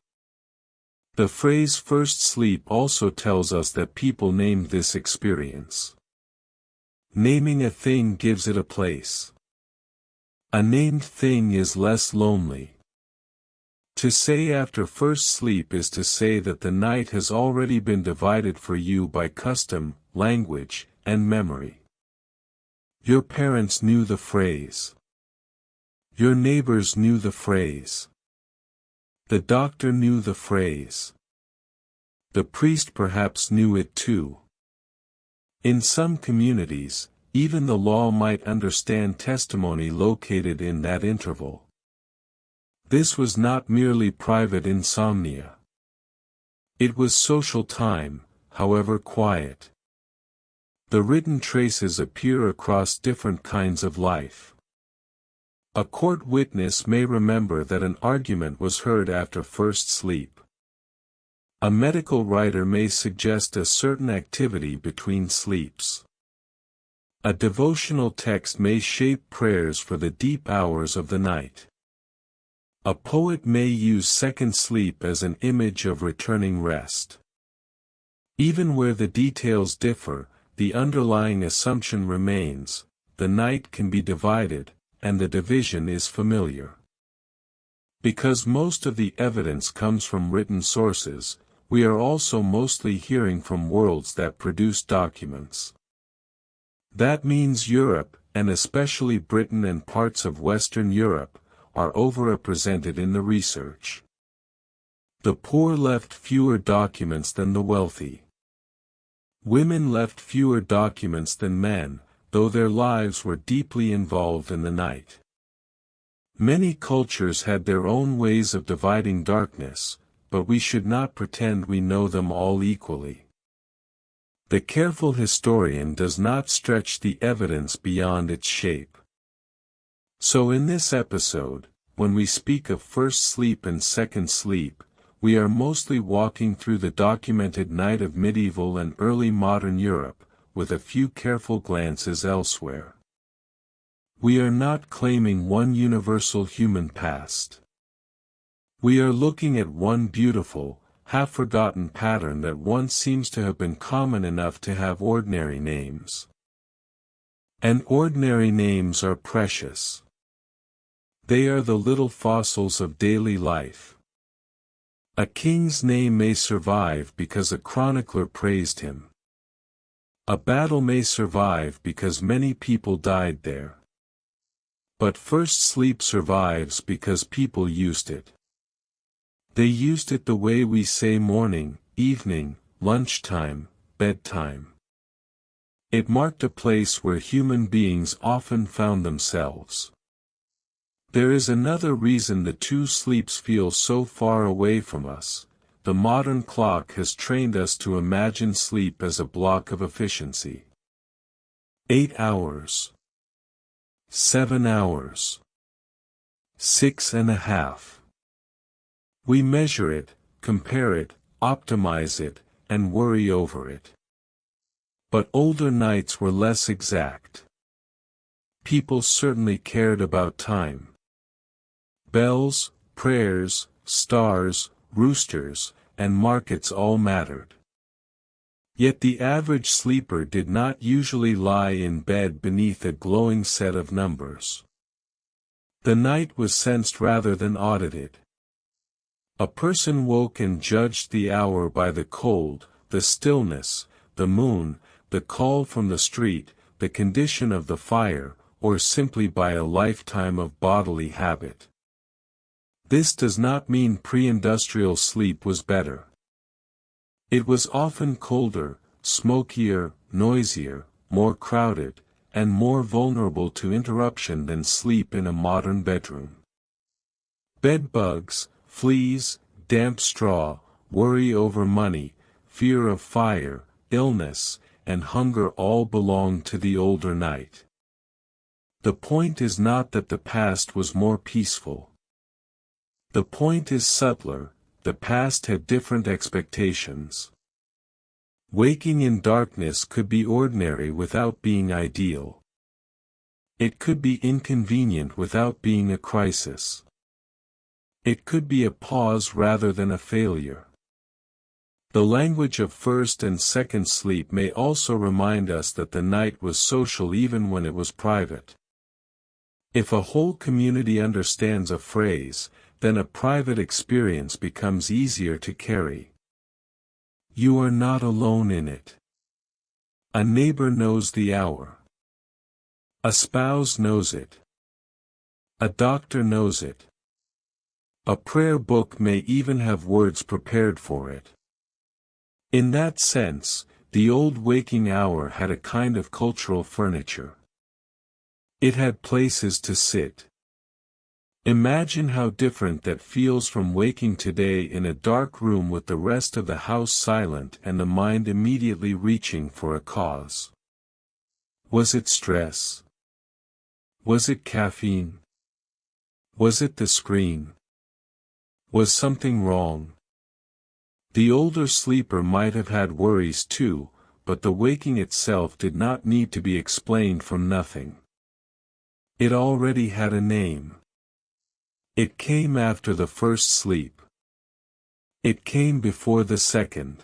S1: The phrase first sleep also tells us that people named this experience. Naming a thing gives it a place. A named thing is less lonely. To say after first sleep is to say that the night has already been divided for you by custom, language, and memory. Your parents knew the phrase. Your neighbors knew the phrase. The doctor knew the phrase. The priest perhaps knew it too. In some communities, even the law might understand testimony located in that interval. This was not merely private insomnia. It was social time, however quiet. The written traces appear across different kinds of life. A court witness may remember that an argument was heard after first sleep. A medical writer may suggest a certain activity between sleeps. A devotional text may shape prayers for the deep hours of the night. A poet may use second sleep as an image of returning rest. Even where the details differ, the underlying assumption remains: the night can be divided, and the division is familiar. Because most of the evidence comes from written sources, we are also mostly hearing from worlds that produce documents. That means Europe, and especially Britain and parts of Western Europe, are overrepresented in the research. The poor left fewer documents than the wealthy. Women left fewer documents than men, though their lives were deeply involved in the night. Many cultures had their own ways of dividing darkness, but we should not pretend we know them all equally. The careful historian does not stretch the evidence beyond its shape. So in this episode, when we speak of first sleep and second sleep, we are mostly walking through the documented night of medieval and early modern Europe, with a few careful glances elsewhere. We are not claiming one universal human past. We are looking at one beautiful, half-forgotten pattern that once seems to have been common enough to have ordinary names. And ordinary names are precious. They are the little fossils of daily life. A king's name may survive because a chronicler praised him. A battle may survive because many people died there. But first sleep survives because people used it. They used it the way we say morning, evening, lunchtime, bedtime. It marked a place where human beings often found themselves. There is another reason the two sleeps feel so far away from us. The modern clock has trained us to imagine sleep as a block of efficiency. 8 hours. 7 hours. 6.5. We measure it, compare it, optimize it, and worry over it. But older nights were less exact. People certainly cared about time. Bells, prayers, stars, roosters, and markets all mattered. Yet the average sleeper did not usually lie in bed beneath a glowing set of numbers. The night was sensed rather than audited. A person woke and judged the hour by the cold, the stillness, the moon, the call from the street, the condition of the fire, or simply by a lifetime of bodily habit. This does not mean pre-industrial sleep was better. It was often colder, smokier, noisier, more crowded, and more vulnerable to interruption than sleep in a modern bedroom. Bed bugs, fleas, damp straw, worry over money, fear of fire, illness, and hunger all belonged to the older night. The point is not that the past was more peaceful. The point is subtler. The past had different expectations. Waking in darkness could be ordinary without being ideal. It could be inconvenient without being a crisis. It could be a pause rather than a failure. The language of first and second sleep may also remind us that the night was social even when it was private. If a whole community understands a phrase, then a private experience becomes easier to carry. You are not alone in it. A neighbor knows the hour. A spouse knows it. A doctor knows it. A prayer book may even have words prepared for it. In that sense, the old waking hour had a kind of cultural furniture. It had places to sit. Imagine how different that feels from waking today in a dark room with the rest of the house silent and the mind immediately reaching for a cause. Was it stress? Was it caffeine? Was it the screen? Was something wrong? The older sleeper might have had worries too, but the waking itself did not need to be explained from nothing. It already had a name. It came after the first sleep. It came before the second.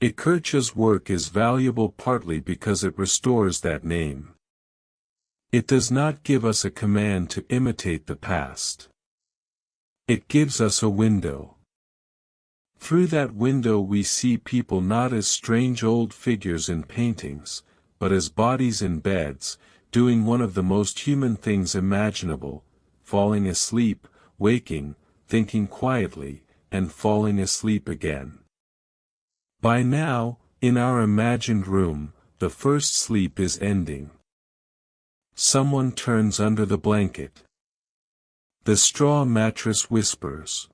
S1: Ikircha's work is valuable partly because it restores that name. It does not give us a command to imitate the past. It gives us a window. Through that window we see people not as strange old figures in paintings, but as bodies in beds, doing one of the most human things imaginable, falling asleep, waking, thinking quietly, and falling asleep again. By now, in our imagined room, the first sleep is ending. Someone turns under the blanket. The straw mattress whispers.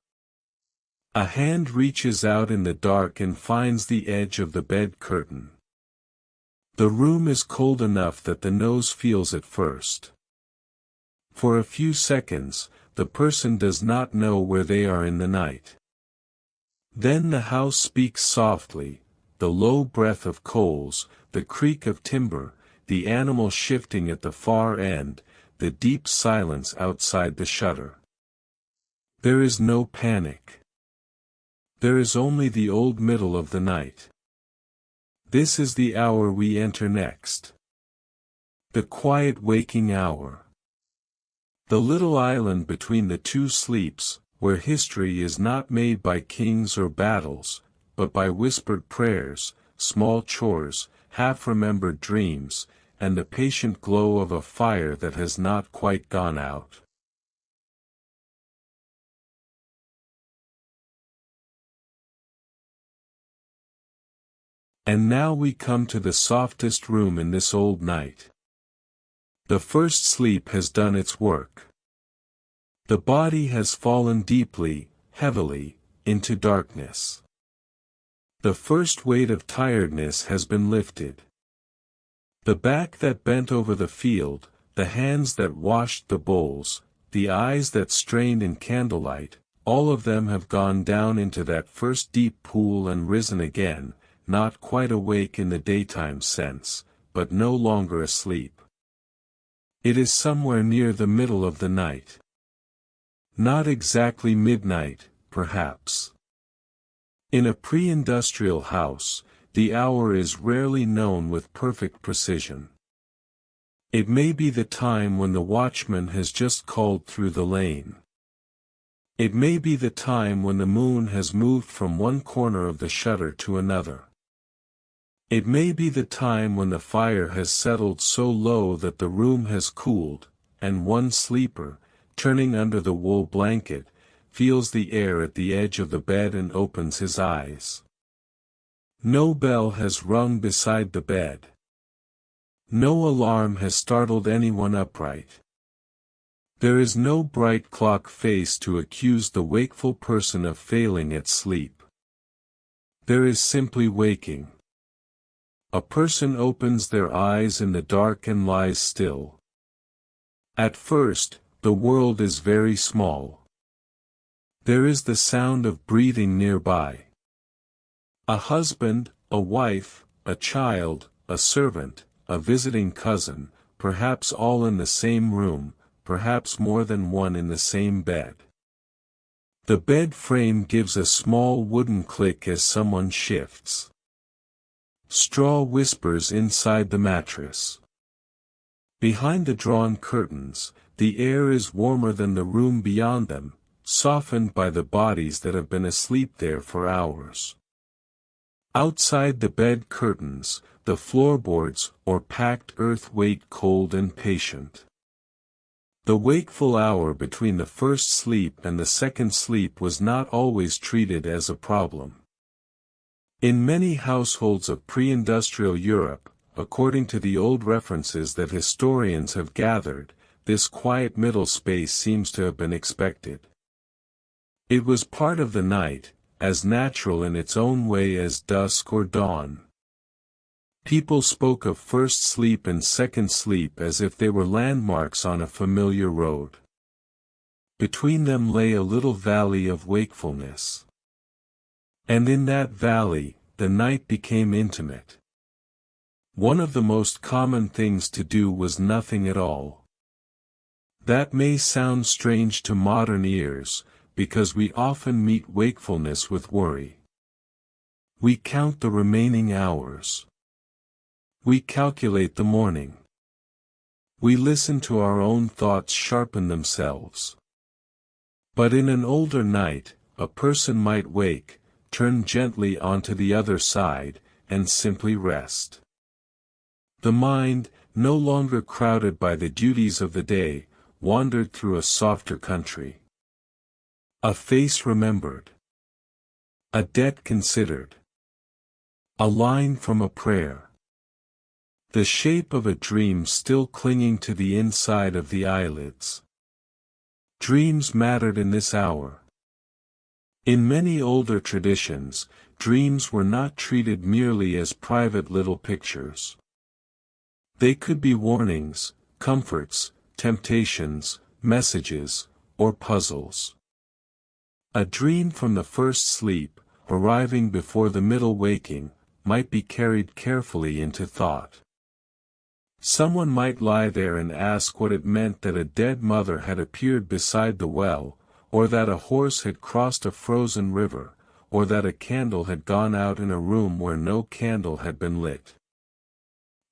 S1: A hand reaches out in the dark and finds the edge of the bed curtain. The room is cold enough that the nose feels it first. For a few seconds, the person does not know where they are in the night. Then the house speaks softly, the low breath of coals, the creak of timber, the animal shifting at the far end, the deep silence outside the shutter. There is no panic. There is only the old middle of the night. This is the hour we enter next. The quiet waking hour. The little island between the two sleeps, where history is not made by kings or battles, but by whispered prayers, small chores, half-remembered dreams, and the patient glow of a fire that has not quite gone out. And now we come to the softest room in this old night. The first sleep has done its work. The body has fallen deeply, heavily, into darkness. The first weight of tiredness has been lifted. The back that bent over the field, the hands that washed the bowls, the eyes that strained in candlelight, all of them have gone down into that first deep pool and risen again, not quite awake in the daytime sense, but no longer asleep. It is somewhere near the middle of the night. Not exactly midnight, perhaps. In a pre-industrial house, the hour is rarely known with perfect precision. It may be the time when the watchman has just called through the lane. It may be the time when the moon has moved from one corner of the shutter to another. It may be the time when the fire has settled so low that the room has cooled, and one sleeper, turning under the wool blanket, feels the air at the edge of the bed and opens his eyes. No bell has rung beside the bed. No alarm has startled anyone upright. There is no bright clock face to accuse the wakeful person of failing at sleep. There is simply waking. A person opens their eyes in the dark and lies still. At first, the world is very small. There is the sound of breathing nearby. A husband, a wife, a child, a servant, a visiting cousin, perhaps all in the same room, perhaps more than one in the same bed. The bed frame gives a small wooden click as someone shifts. Straw whispers inside the mattress. Behind the drawn curtains, the air is warmer than the room beyond them, softened by the bodies that have been asleep there for hours. Outside the bed curtains, the floorboards or packed earth wait cold and patient. The wakeful hour between the first sleep and the second sleep was not always treated as a problem. In many households of pre-industrial Europe, according to the old references that historians have gathered, this quiet middle space seems to have been expected. It was part of the night, as natural in its own way as dusk or dawn. People spoke of first sleep and second sleep as if they were landmarks on a familiar road. Between them lay a little valley of wakefulness. And in that valley, the night became intimate. One of the most common things to do was nothing at all. That may sound strange to modern ears, because we often meet wakefulness with worry. We count the remaining hours. We calculate the morning. We listen to our own thoughts sharpen themselves. But in an older night, a person might wake, turn gently onto the other side, and simply rest. The mind, no longer crowded by the duties of the day, wandered through a softer country. A face remembered. A debt considered. A line from a prayer. The shape of a dream still clinging to the inside of the eyelids. Dreams mattered in this hour. In many older traditions, dreams were not treated merely as private little pictures. They could be warnings, comforts, temptations, messages, or puzzles. A dream from the first sleep, arriving before the middle waking, might be carried carefully into thought. Someone might lie there and ask what it meant that a dead mother had appeared beside the well, or that a horse had crossed a frozen river, or that a candle had gone out in a room where no candle had been lit.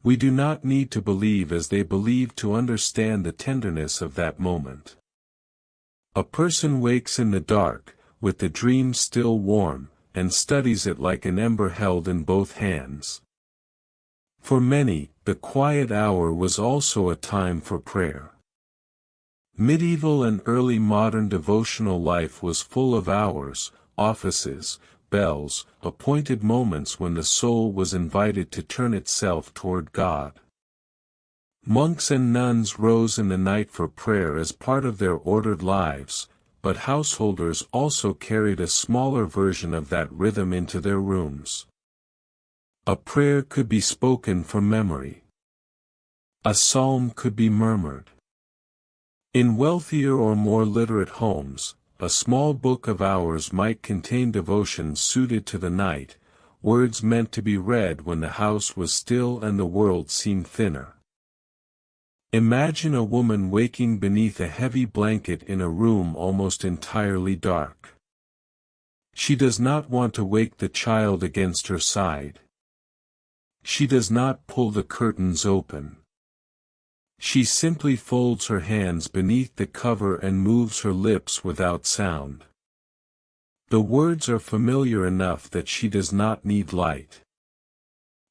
S1: We do not need to believe as they believed to understand the tenderness of that moment. A person wakes in the dark, with the dream still warm, and studies it like an ember held in both hands. For many, the quiet hour was also a time for prayer. Medieval and early modern devotional life was full of hours, offices, bells, appointed moments when the soul was invited to turn itself toward God. Monks and nuns rose in the night for prayer as part of their ordered lives, but householders also carried a smaller version of that rhythm into their rooms. A prayer could be spoken from memory. A psalm could be murmured. In wealthier or more literate homes, a small book of hours might contain devotions suited to the night, words meant to be read when the house was still and the world seemed thinner. Imagine a woman waking beneath a heavy blanket in a room almost entirely dark. She does not want to wake the child against her side. She does not pull the curtains open. She simply folds her hands beneath the cover and moves her lips without sound. The words are familiar enough that she does not need light.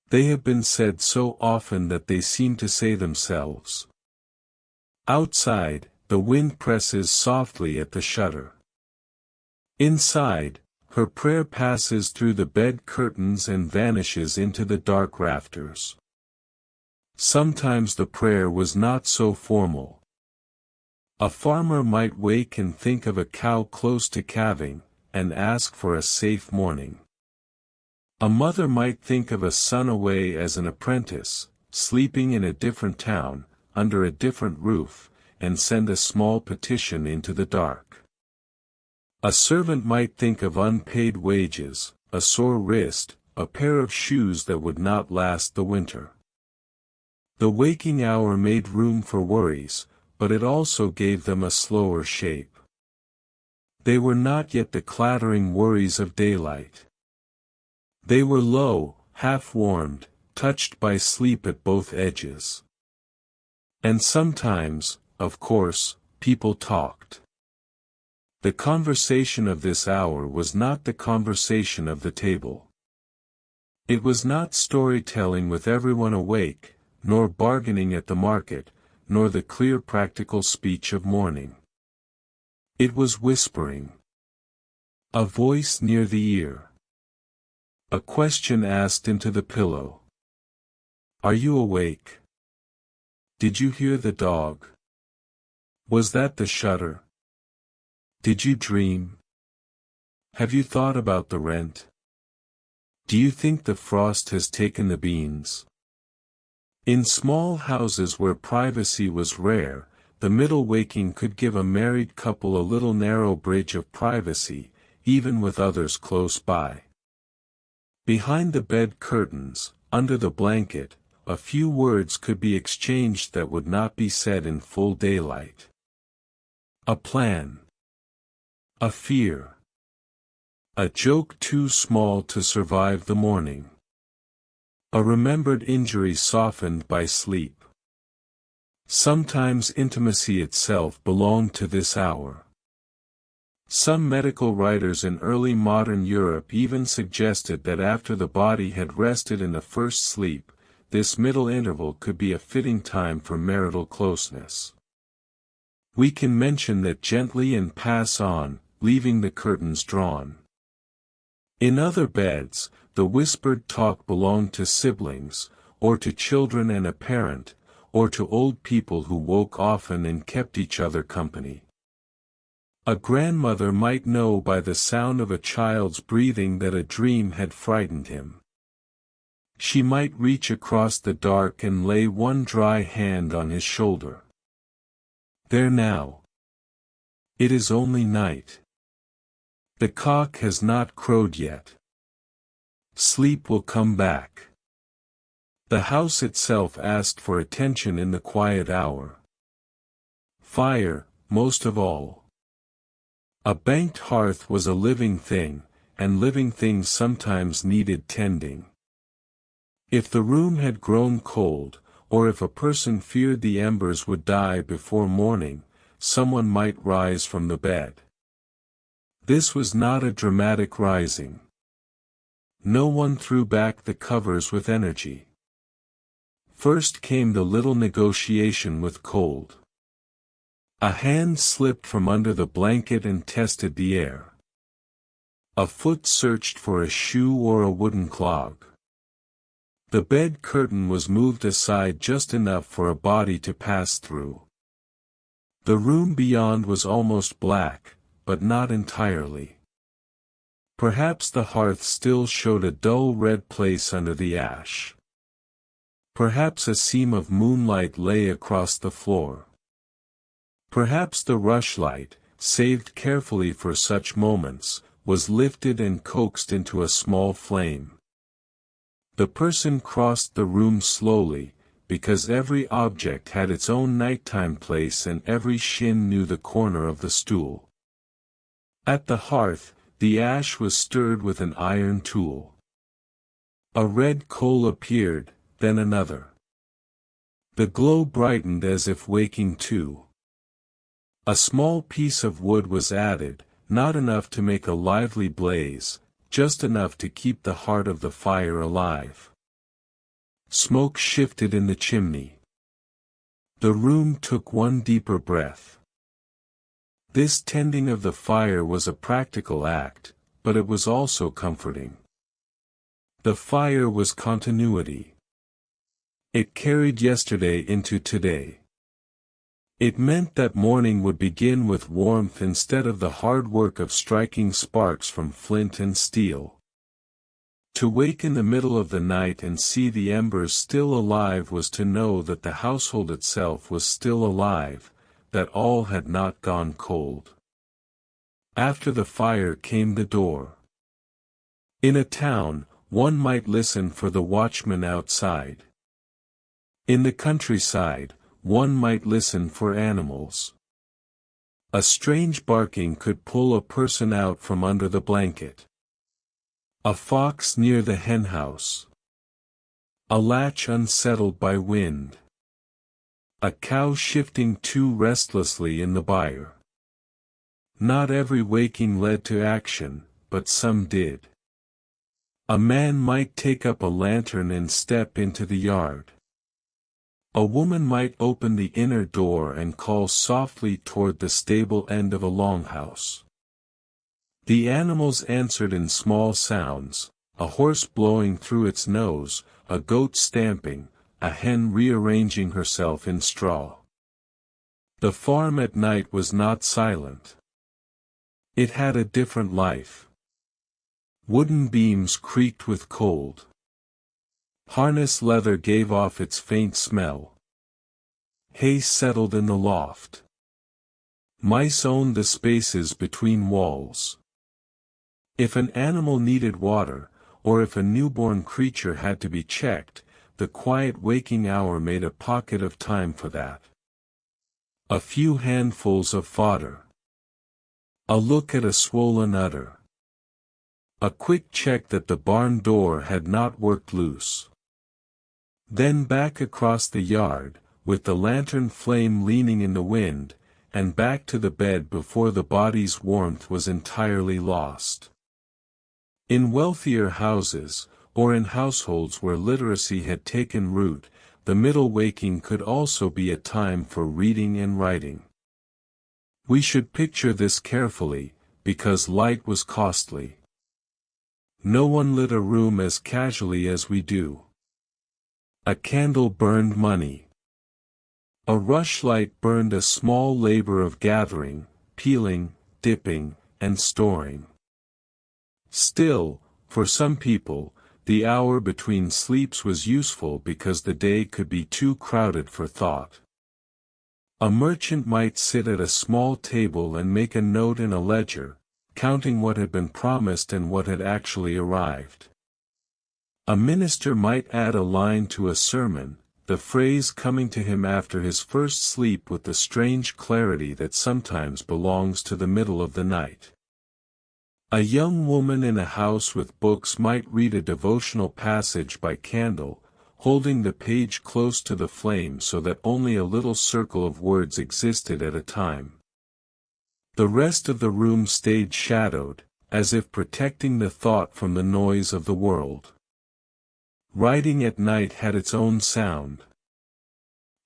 S1: They have been said so often that they seem to say themselves. Outside, the wind presses softly at the shutter. Inside, her prayer passes through the bed curtains and vanishes into the dark rafters. Sometimes the prayer was not so formal. A farmer might wake and think of a cow close to calving, and ask for a safe morning. A mother might think of a son away as an apprentice, sleeping in a different town, under a different roof, and send a small petition into the dark. A servant might think of unpaid wages, a sore wrist, a pair of shoes that would not last the winter. The waking hour made room for worries, but it also gave them a slower shape. They were not yet the clattering worries of daylight. They were low, half-warmed, touched by sleep at both edges. And sometimes, of course, people talked. The conversation of this hour was not the conversation of the table. It was not storytelling with everyone awake, nor bargaining at the market, nor the clear practical speech of morning. It was whispering. A voice near the ear. A question asked into the pillow. Are you awake? Did you hear the dog? Was that the shutter? Did you dream? Have you thought about the rent? Do you think the frost has taken the beans? In small houses where privacy was rare, the middle waking could give a married couple a little narrow bridge of privacy, even with others close by. Behind the bed curtains, under the blanket, a few words could be exchanged that would not be said in full daylight. A plan. A fear. A joke too small to survive the morning. A remembered injury softened by sleep. Sometimes intimacy itself belonged to this hour. Some medical writers in early modern Europe even suggested that after the body had rested in the first sleep, this middle interval could be a fitting time for marital closeness. We can mention that gently and pass on, leaving the curtains drawn. In other beds, the whispered talk belonged to siblings, or to children and a parent, or to old people who woke often and kept each other company. A grandmother might know by the sound of a child's breathing that a dream had frightened him. She might reach across the dark and lay one dry hand on his shoulder. There now. It is only night. The cock has not crowed yet. Sleep will come back. The house itself asked for attention in the quiet hour. Fire, most of all. A banked hearth was a living thing, and living things sometimes needed tending. If the room had grown cold, or if a person feared the embers would die before morning, someone might rise from the bed. This was not a dramatic rising. No one threw back the covers with energy. First came the little negotiation with cold. A hand slipped from under the blanket and tested the air. A foot searched for a shoe or a wooden clog. The bed curtain was moved aside just enough for a body to pass through. The room beyond was almost black, but not entirely. Perhaps the hearth still showed a dull red place under the ash. Perhaps a seam of moonlight lay across the floor. Perhaps the rushlight, saved carefully for such moments, was lifted and coaxed into a small flame. The person crossed the room slowly, because every object had its own nighttime place and every shin knew the corner of the stool. At the hearth, the ash was stirred with an iron tool. A red coal appeared, then another. The glow brightened as if waking too. A small piece of wood was added, not enough to make a lively blaze, just enough to keep the heart of the fire alive. Smoke shifted in the chimney. The room took one deeper breath. This tending of the fire was a practical act, but it was also comforting. The fire was continuity. It carried yesterday into today. It meant that morning would begin with warmth instead of the hard work of striking sparks from flint and steel. To wake in the middle of the night and see the embers still alive was to know that the household itself was still alive, that all had not gone cold. After the fire came the door. In a town, one might listen for the watchman outside. In the countryside, one might listen for animals. A strange barking could pull a person out from under the blanket. A fox near the henhouse. A latch unsettled by wind. A cow shifting too restlessly in the byre. Not every waking led to action, but some did. A man might take up a lantern and step into the yard. A woman might open the inner door and call softly toward the stable end of a longhouse. The animals answered in small sounds, a horse blowing through its nose, a goat stamping, a hen rearranging herself in straw. The farm at night was not silent. It had a different life. Wooden beams creaked with cold. Harness leather gave off its faint smell. Hay settled in the loft. Mice owned the spaces between walls. If an animal needed water, or if a newborn creature had to be checked, the quiet waking hour made a pocket of time for that. A few handfuls of fodder. A look at a swollen udder. A quick check that the barn door had not worked loose. Then back across the yard, with the lantern flame leaning in the wind, and back to the bed before the body's warmth was entirely lost. In wealthier houses, or in households where literacy had taken root, the middle waking could also be a time for reading and writing. We should picture this carefully, because light was costly. No one lit a room as casually as we do. A candle burned money. A rushlight burned a small labor of gathering, peeling, dipping, and storing. Still, for some people, the hour between sleeps was useful because the day could be too crowded for thought. A merchant might sit at a small table and make a note in a ledger, counting what had been promised and what had actually arrived. A minister might add a line to a sermon, the phrase coming to him after his first sleep with the strange clarity that sometimes belongs to the middle of the night. A young woman in a house with books might read a devotional passage by candle, holding the page close to the flame so that only a little circle of words existed at a time. The rest of the room stayed shadowed, as if protecting the thought from the noise of the world. Writing at night had its own sound.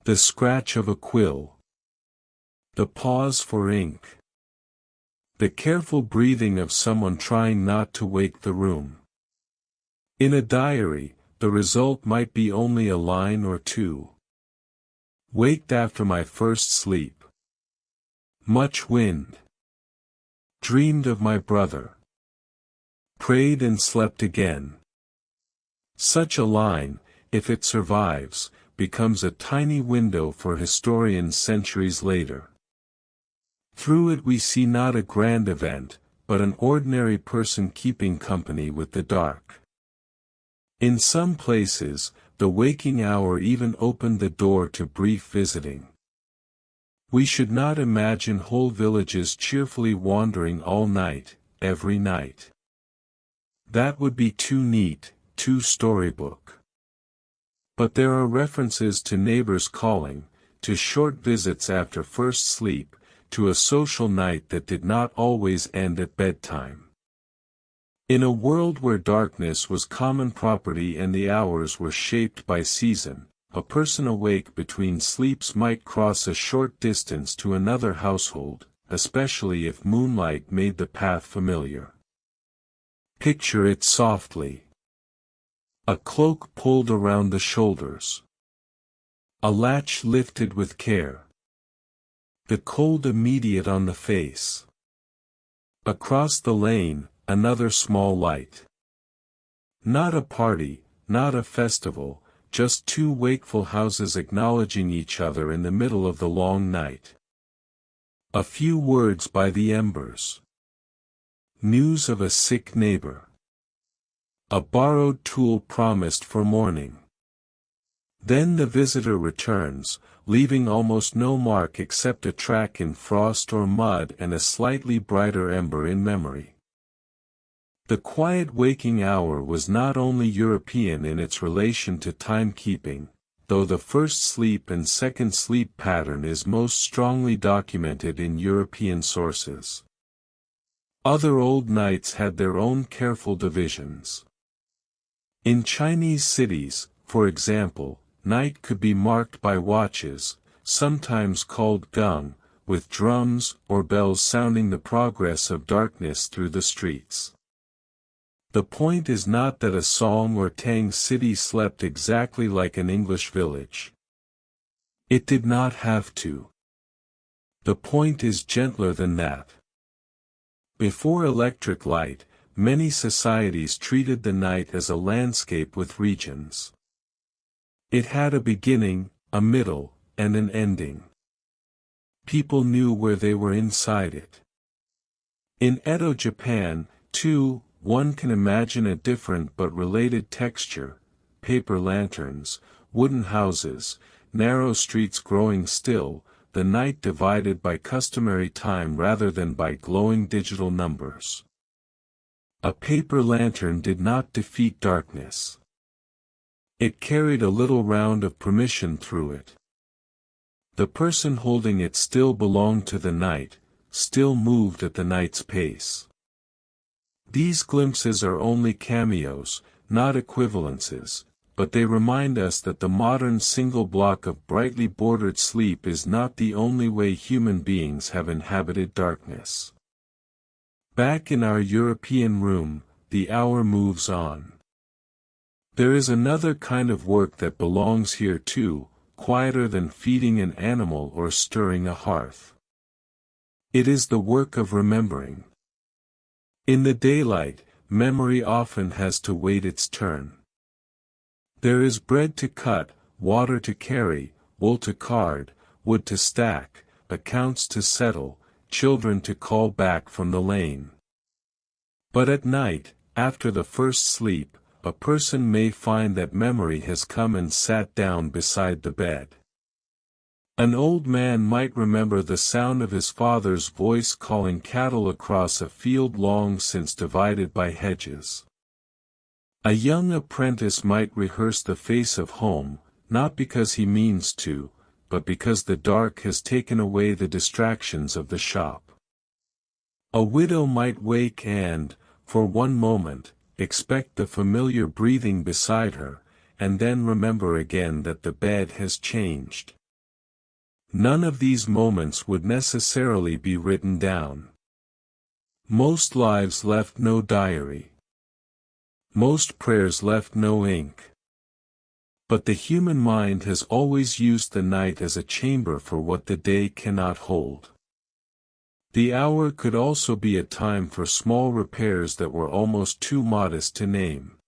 S1: The scratch of a quill. The pause for ink. The careful breathing of someone trying not to wake the room. In a diary, the result might be only a line or two. Waked after my first sleep. Much wind. Dreamed of my brother. Prayed and slept again. Such a line, if it survives, becomes a tiny window for historians centuries later. Through it we see not a grand event, but an ordinary person keeping company with the dark. In some places, the waking hour even opened the door to brief visiting. We should not imagine whole villages cheerfully wandering all night, every night. That would be too neat, to storybook. But there are references to neighbors calling, to short visits after first sleep, to a social night that did not always end at bedtime. In a world where darkness was common property and the hours were shaped by season, a person awake between sleeps might cross a short distance to another household, especially if moonlight made the path familiar. Picture it softly. A cloak pulled around the shoulders. A latch lifted with care. The cold immediate on the face. Across the lane, another small light. Not a party, not a festival, just two wakeful houses acknowledging each other in the middle of the long night. A few words by the embers. News of a sick neighbor. A borrowed tool promised for morning. Then the visitor returns, leaving almost no mark except a track in frost or mud and a slightly brighter ember in memory. The quiet waking hour was not only European in its relation to timekeeping, though the first sleep and second sleep pattern is most strongly documented in European sources. Other old nights had their own careful divisions. In Chinese cities, for example, night could be marked by watches, sometimes called gong, with drums or bells sounding the progress of darkness through the streets. The point is not that a Song or Tang city slept exactly like an English village. It did not have to. The point is gentler than that. Before electric light, many societies treated the night as a landscape with regions. It had a beginning, a middle, and an ending. People knew where they were inside it. In Edo Japan, too, one can imagine a different but related texture: paper lanterns, wooden houses, narrow streets growing still, the night divided by customary time rather than by glowing digital numbers. A paper lantern did not defeat darkness. It carried a little round of permission through it. The person holding it still belonged to the night, still moved at the night's pace. These glimpses are only cameos, not equivalences, but they remind us that the modern single block of brightly bordered sleep is not the only way human beings have inhabited darkness. Back in our European room, the hour moves on. There is another kind of work that belongs here too, quieter than feeding an animal or stirring a hearth. It is the work of remembering. In the daylight, memory often has to wait its turn. There is bread to cut, water to carry, wool to card, wood to stack, accounts to settle, children to call back from the lane. But at night, after the first sleep, a person may find that memory has come and sat down beside the bed. An old man might remember the sound of his father's voice calling cattle across a field long since divided by hedges. A young apprentice might rehearse the face of home, not because he means to, but because the dark has taken away the distractions of the shop. A widow might wake and, for one moment, expect the familiar breathing beside her, and then remember again that the bed has changed. None of these moments would necessarily be written down. Most lives left no diary. Most prayers left no ink. But the human mind has always used the night as a chamber for what the day cannot hold. The hour could also be a time for small repairs that were almost too modest to name.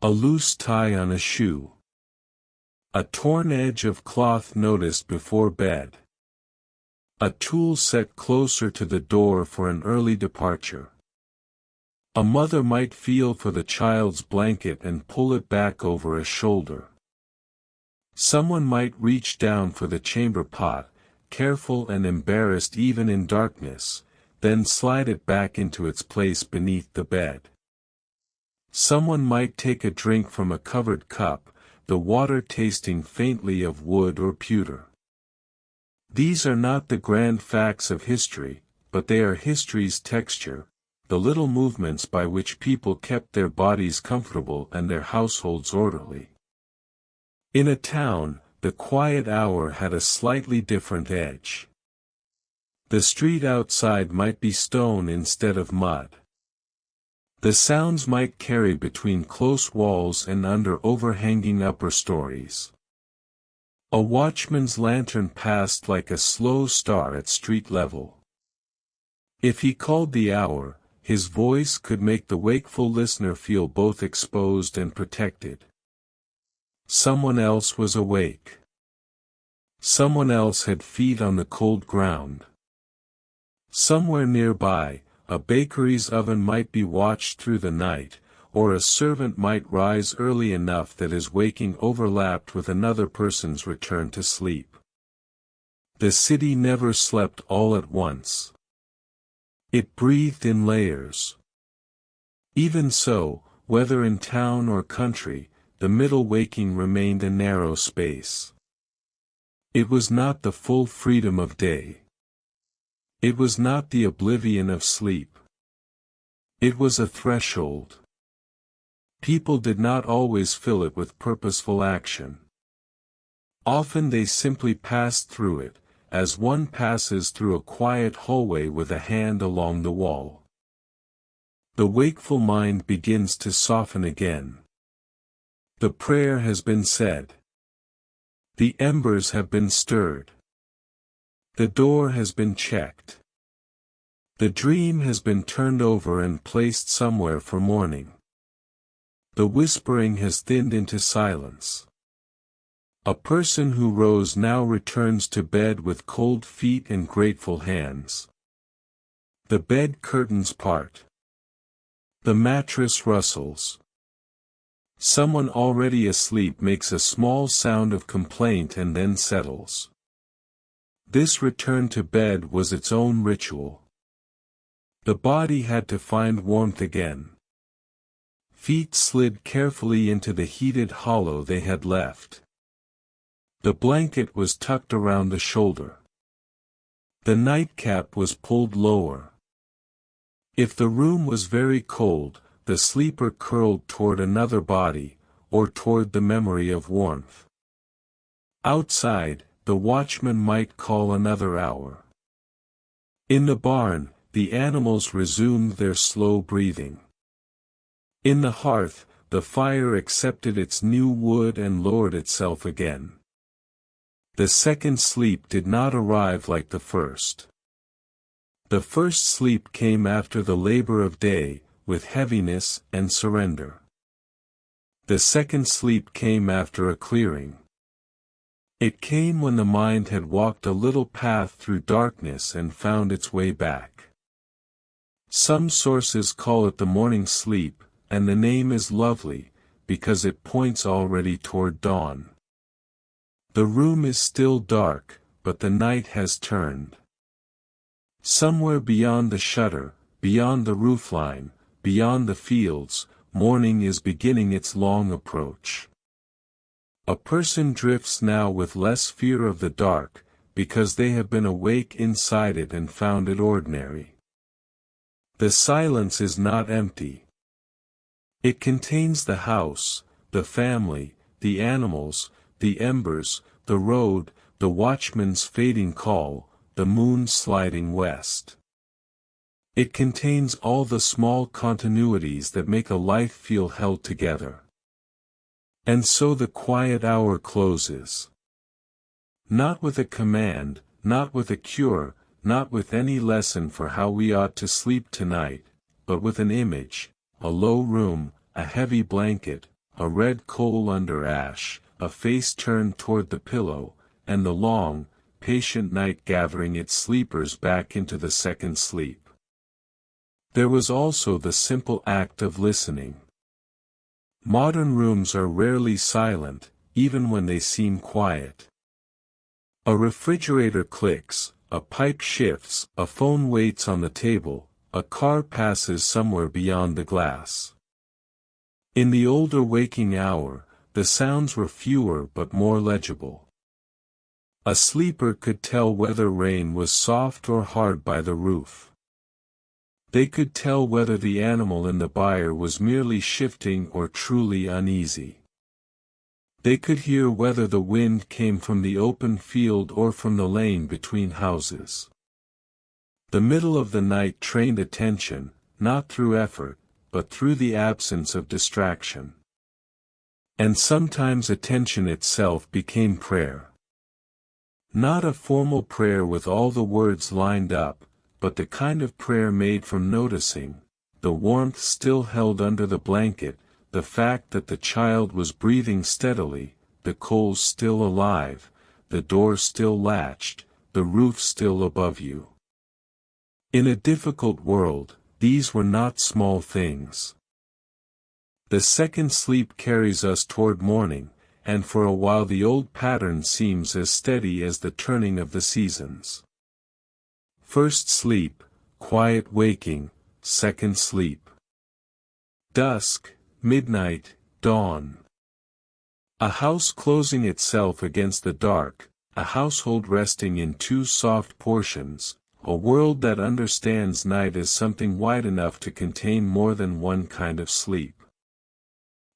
S1: A loose tie on a shoe. A torn edge of cloth noticed before bed. A tool set closer to the door for an early departure. A mother might feel for the child's blanket and pull it back over a shoulder. Someone might reach down for the chamber pot, careful and embarrassed even in darkness, then slide it back into its place beneath the bed. Someone might take a drink from a covered cup, the water tasting faintly of wood or pewter. These are not the grand facts of history, but they are history's texture, the little movements by which people kept their bodies comfortable and their households orderly. In a town, the quiet hour had a slightly different edge. The street outside might be stone instead of mud. The sounds might carry between close walls and under overhanging upper stories. A watchman's lantern passed like a slow star at street level. If he called the hour, his voice could make the wakeful listener feel both exposed and protected. Someone else was awake. Someone else had feet on the cold ground. Somewhere nearby, a bakery's oven might be watched through the night, or a servant might rise early enough that his waking overlapped with another person's return to sleep. The city never slept all at once. It breathed in layers. Even so, whether in town or country, the middle waking remained a narrow space. It was not the full freedom of day. It was not the oblivion of sleep. It was a threshold. People did not always fill it with purposeful action. Often they simply passed through it, as one passes through a quiet hallway with a hand along the wall. The wakeful mind begins to soften again. The prayer has been said. The embers have been stirred. The door has been checked. The dream has been turned over and placed somewhere for morning. The whispering has thinned into silence. A person who rose now returns to bed with cold feet and grateful hands. The bed curtains part. The mattress rustles. Someone already asleep makes a small sound of complaint and then settles. This return to bed was its own ritual. The body had to find warmth again. Feet slid carefully into the heated hollow they had left. The blanket was tucked around the shoulder. The nightcap was pulled lower. If the room was very cold, the sleeper curled toward another body, or toward the memory of warmth. Outside, the watchman might call another hour. In the barn, the animals resumed their slow breathing. In the hearth, the fire accepted its new wood and lowered itself again. The second sleep did not arrive like the first. The first sleep came after the labor of day, with heaviness and surrender. The second sleep came after a clearing. It came when the mind had walked a little path through darkness and found its way back. Some sources call it the morning sleep, and the name is lovely, because it points already toward dawn. The room is still dark, but the night has turned. Somewhere beyond the shutter, beyond the roofline, beyond the fields, morning is beginning its long approach. A person drifts now with less fear of the dark, because they have been awake inside it and found it ordinary. The silence is not empty. It contains the house, the family, the animals, the embers, the road, the watchman's fading call, the moon sliding west. It contains all the small continuities that make a life feel held together. And so the quiet hour closes. Not with a command, not with a cure, not with any lesson for how we ought to sleep tonight, but with an image, a low room, a heavy blanket, a red coal under ash, a face turned toward the pillow, and the long, patient night gathering its sleepers back into the second sleep. There was also the simple act of listening. Modern rooms are rarely silent, even when they seem quiet. A refrigerator clicks, a pipe shifts, a phone waits on the table, a car passes somewhere beyond the glass. In the older waking hour, the sounds were fewer but more legible. A sleeper could tell whether rain was soft or hard by the roof. They could tell whether the animal in the byre was merely shifting or truly uneasy. They could hear whether the wind came from the open field or from the lane between houses. The middle of the night trained attention, not through effort, but through the absence of distraction. And sometimes attention itself became prayer. Not a formal prayer with all the words lined up, but the kind of prayer made from noticing, the warmth still held under the blanket, the fact that the child was breathing steadily, the coals still alive, the door still latched, the roof still above you. In a difficult world, these were not small things. The second sleep carries us toward morning, and for a while the old pattern seems as steady as the turning of the seasons. First sleep, quiet waking, second sleep. Dusk, midnight, dawn. A house closing itself against the dark, a household resting in two soft portions, a world that understands night as something wide enough to contain more than one kind of sleep.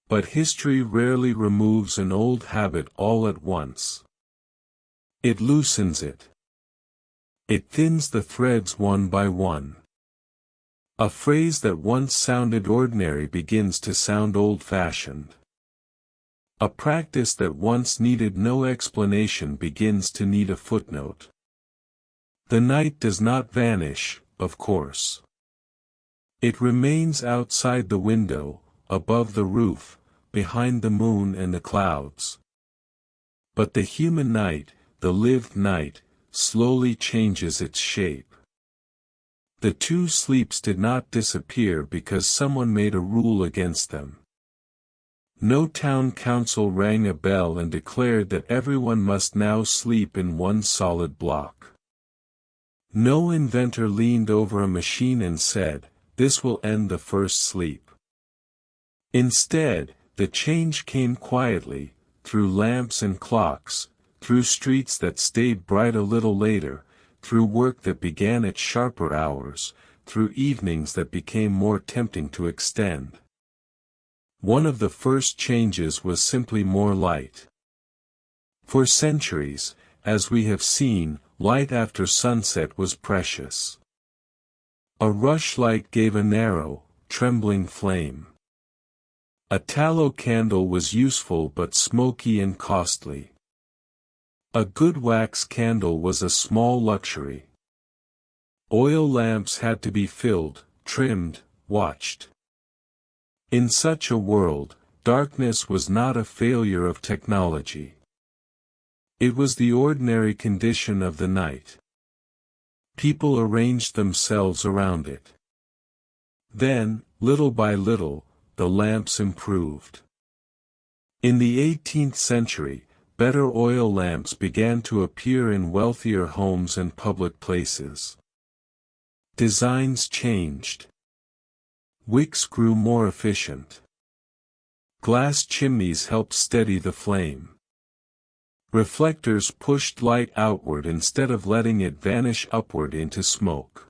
S1: But history rarely removes an old habit all at once. It loosens it. It thins the threads one by one. A phrase that once sounded ordinary begins to sound old-fashioned. A practice that once needed no explanation begins to need a footnote. The night does not vanish, of course. It remains outside the window, above the roof, behind the moon and the clouds. But the human night, the lived night, slowly changes its shape. The two sleeps did not disappear because someone made a rule against them. No town council rang a bell and declared that everyone must now sleep in one solid block. No inventor leaned over a machine and said, "This will end the first sleep." Instead, the change came quietly, through lamps and clocks, through streets that stayed bright a little later, through work that began at sharper hours, through evenings that became more tempting to extend. One of the first changes was simply more light. For centuries, as we have seen, light after sunset was precious. A rushlight gave a narrow, trembling flame. A tallow candle was useful but smoky and costly. A good wax candle was a small luxury. Oil lamps had to be filled, trimmed, watched. In such a world, darkness was not a failure of technology. It was the ordinary condition of the night. People arranged themselves around it. Then, little by little, the lamps improved. In the 18th century, better oil lamps began to appear in wealthier homes and public places. Designs changed. Wicks grew more efficient. Glass chimneys helped steady the flame. Reflectors pushed light outward instead of letting it vanish upward into smoke.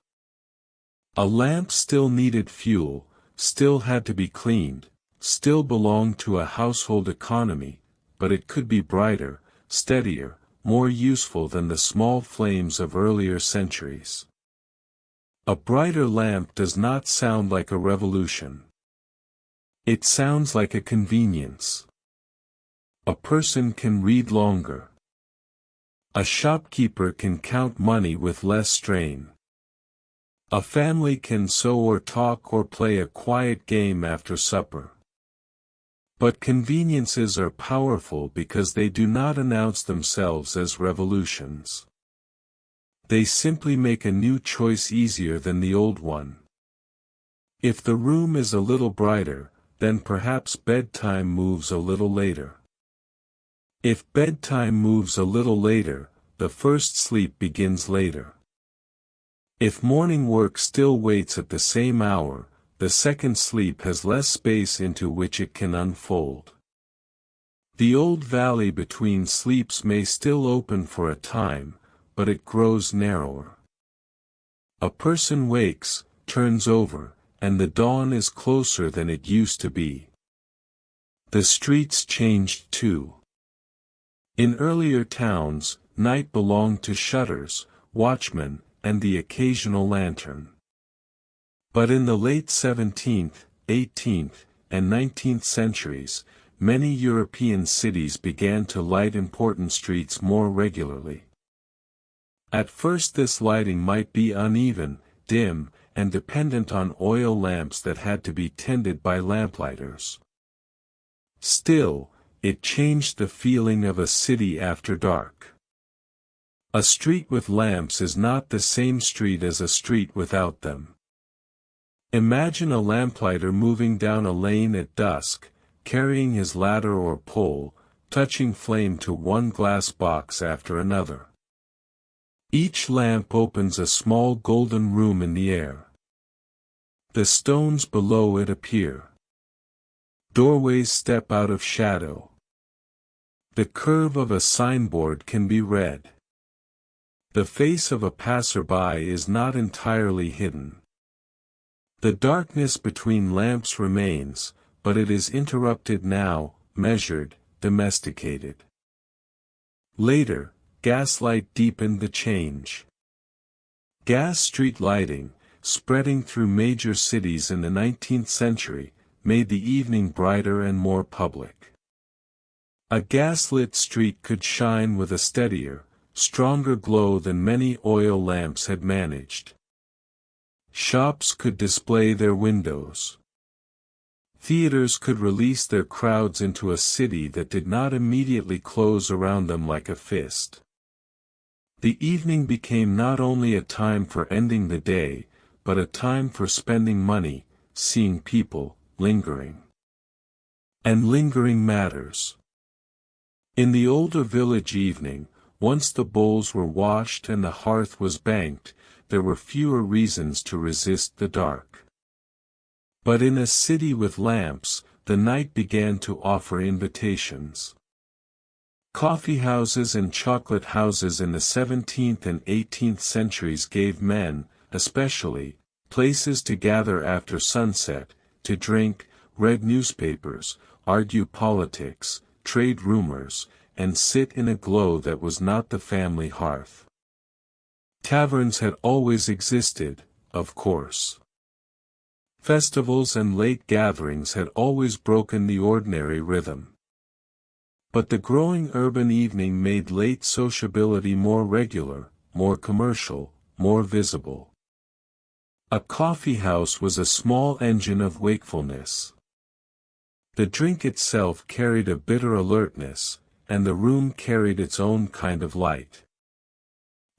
S1: A lamp still needed fuel, still had to be cleaned, still belonged to a household economy, but it could be brighter, steadier, more useful than the small flames of earlier centuries. A brighter lamp does not sound like a revolution. It sounds like a convenience. A person can read longer. A shopkeeper can count money with less strain. A family can sew or talk or play a quiet game after supper. But conveniences are powerful because they do not announce themselves as revolutions. They simply make a new choice easier than the old one. If the room is a little brighter, then perhaps bedtime moves a little later. If bedtime moves a little later, the first sleep begins later. If morning work still waits at the same hour, the second sleep has less space into which it can unfold. The old valley between sleeps may still open for a time, but it grows narrower. A person wakes, turns over, and the dawn is closer than it used to be. The streets changed too. In earlier towns, night belonged to shutters, watchmen, and the occasional lantern. But in the late 17th, 18th, and 19th centuries, many European cities began to light important streets more regularly. At first this lighting might be uneven, dim, and dependent on oil lamps that had to be tended by lamplighters. Still, it changed the feeling of a city after dark. A street with lamps is not the same street as a street without them. Imagine a lamplighter moving down a lane at dusk, carrying his ladder or pole, touching flame to one glass box after another. Each lamp opens a small golden room in the air. The stones below it appear. Doorways step out of shadow. The curve of a signboard can be read. The face of a passerby is not entirely hidden. The darkness between lamps remains, but it is interrupted now, measured, domesticated. Later, gaslight deepened the change. Gas street lighting, spreading through major cities in the 19th century, made the evening brighter and more public. A gaslit street could shine with a steadier, stronger glow than many oil lamps had managed. Shops could display their windows. Theaters could release their crowds into a city that did not immediately close around them like a fist. The evening became not only a time for ending the day, but a time for spending money, seeing people, lingering. And lingering matters. In the older village evening, once the bowls were washed and the hearth was banked, there were fewer reasons to resist the dark. But in a city with lamps, the night began to offer invitations. Coffeehouses and chocolate houses in the 17th and 18th centuries gave men, especially, places to gather after sunset, to drink, read newspapers, argue politics, trade rumors, and sit in a glow that was not the family hearth. Taverns had always existed, of course. Festivals and late gatherings had always broken the ordinary rhythm. But the growing urban evening made late sociability more regular, more commercial, more visible. A coffeehouse was a small engine of wakefulness. The drink itself carried a bitter alertness, and the room carried its own kind of light.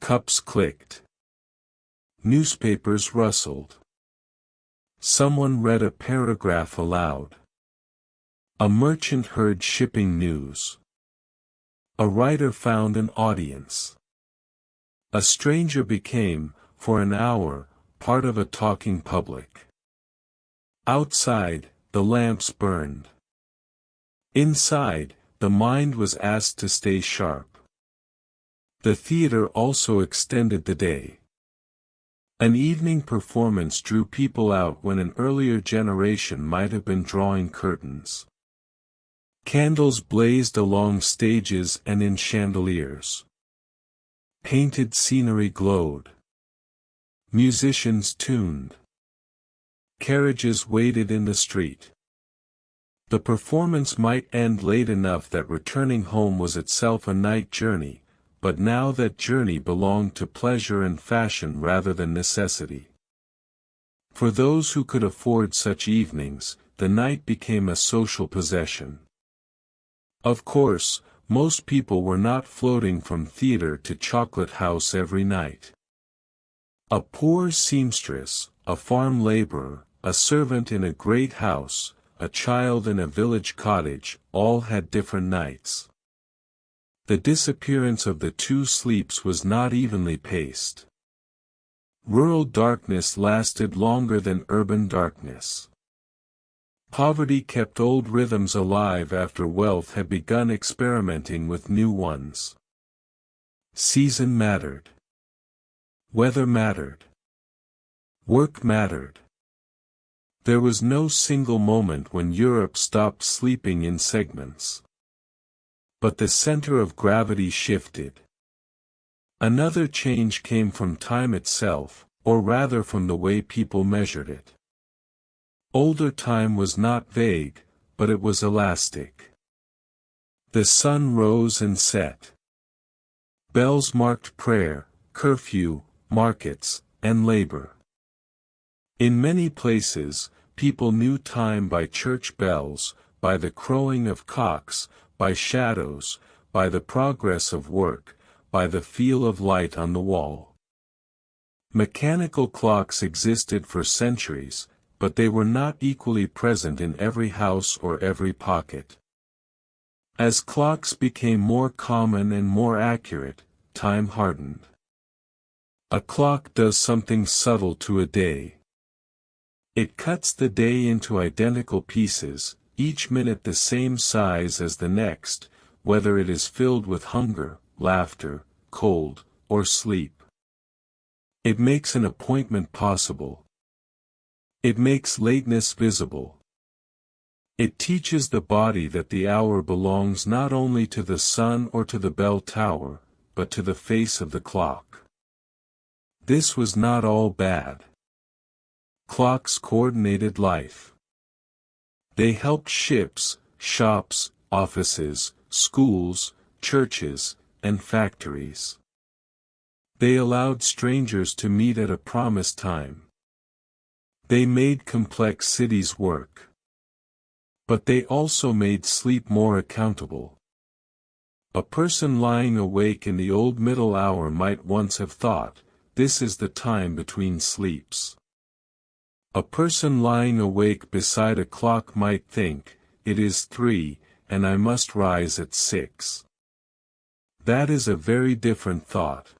S1: Cups clicked. Newspapers rustled. Someone read a paragraph aloud. A merchant heard shipping news. A writer found an audience. A stranger became, for an hour, part of a talking public. Outside, the lamps burned. Inside, the mind was asked to stay sharp. The theater also extended the day. An evening performance drew people out when an earlier generation might have been drawing curtains. Candles blazed along stages and in chandeliers. Painted scenery glowed. Musicians tuned. Carriages waited in the street. The performance might end late enough that returning home was itself a night journey, but now that journey belonged to pleasure and fashion rather than necessity. For those who could afford such evenings, the night became a social possession. Of course, most people were not floating from theater to chocolate house every night. A poor seamstress, a farm laborer, a servant in a great house, a child in a village cottage, all had different nights. The disappearance of the two sleeps was not evenly paced. Rural darkness lasted longer than urban darkness. Poverty kept old rhythms alive after wealth had begun experimenting with new ones. Season mattered. Weather mattered. Work mattered. There was no single moment when Europe stopped sleeping in segments. But the center of gravity shifted. Another change came from time itself, or rather from the way people measured it. Older time was not vague, but it was elastic. The sun rose and set. Bells marked prayer, curfew, markets, and labor. In many places, people knew time by church bells, by the crowing of cocks, by shadows, by the progress of work, by the feel of light on the wall. Mechanical clocks existed for centuries, but they were not equally present in every house or every pocket. As clocks became more common and more accurate, time hardened. A clock does something subtle to a day. It cuts the day into identical pieces, each minute the same size as the next, whether it is filled with hunger, laughter, cold, or sleep. It makes an appointment possible. It makes lateness visible. It teaches the body that the hour belongs not only to the sun or to the bell tower, but to the face of the clock. This was not all bad. Clocks coordinated life. They helped ships, shops, offices, schools, churches, and factories. They allowed strangers to meet at a promised time. They made complex cities work. But they also made sleep more accountable. A person lying awake in the old middle hour might once have thought, "This is the time between sleeps." A person lying awake beside a clock might think, "It is 3, and I must rise at 6. That is a very different thought.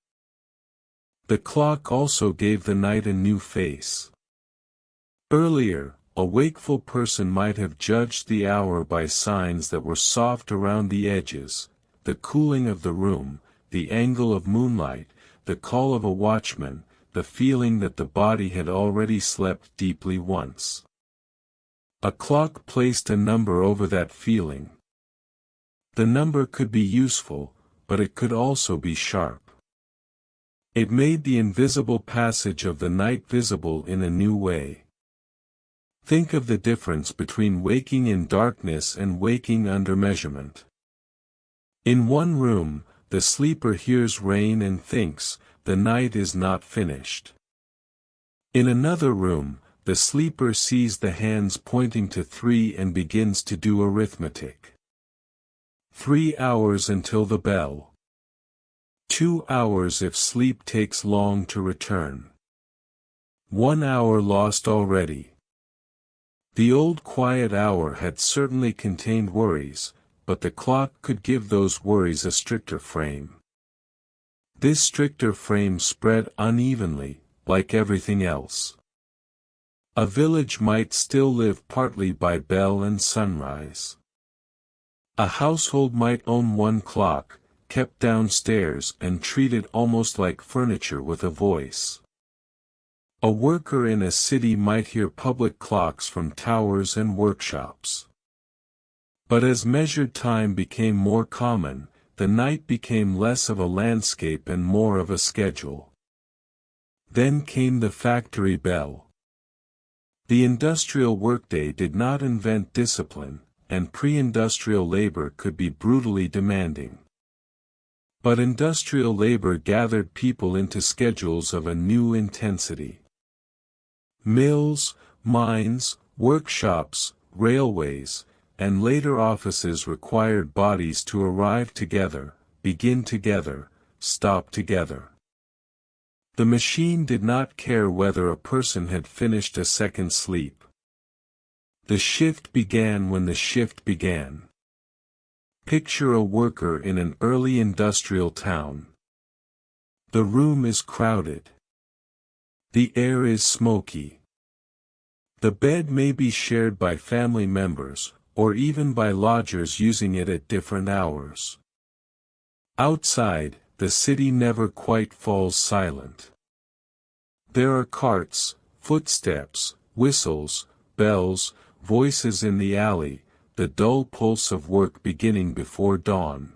S1: The clock also gave the night a new face. Earlier, a wakeful person might have judged the hour by signs that were soft around the edges, the cooling of the room, the angle of moonlight, the call of a watchman, the feeling that the body had already slept deeply once. A clock placed a number over that feeling. The number could be useful, but it could also be sharp. It made the invisible passage of the night visible in a new way. Think of the difference between waking in darkness and waking under measurement. In one room, the sleeper hears rain and thinks, "The night is not finished." In another room, the sleeper sees the hands pointing to 3 and begins to do arithmetic. 3 hours until the bell. 2 hours if sleep takes long to return. 1 hour lost already. The old quiet hour had certainly contained worries, but the clock could give those worries a stricter frame. This stricter frame spread unevenly, like everything else. A village might still live partly by bell and sunrise. A household might own one clock, kept downstairs and treated almost like furniture with a voice. A worker in a city might hear public clocks from towers and workshops. But as measured time became more common, the night became less of a landscape and more of a schedule. Then came the factory bell. The industrial workday did not invent discipline, and pre-industrial labor could be brutally demanding. But industrial labor gathered people into schedules of a new intensity. Mills, mines, workshops, railways, and later offices required bodies to arrive together, begin together, stop together. The machine did not care whether a person had finished a second sleep. The shift began when the shift began. Picture a worker in an early industrial town. The room is crowded. The air is smoky. The bed may be shared by family members, or even by lodgers using it at different hours. Outside, the city never quite falls silent. There are carts, footsteps, whistles, bells, voices in the alley, the dull pulse of work beginning before dawn.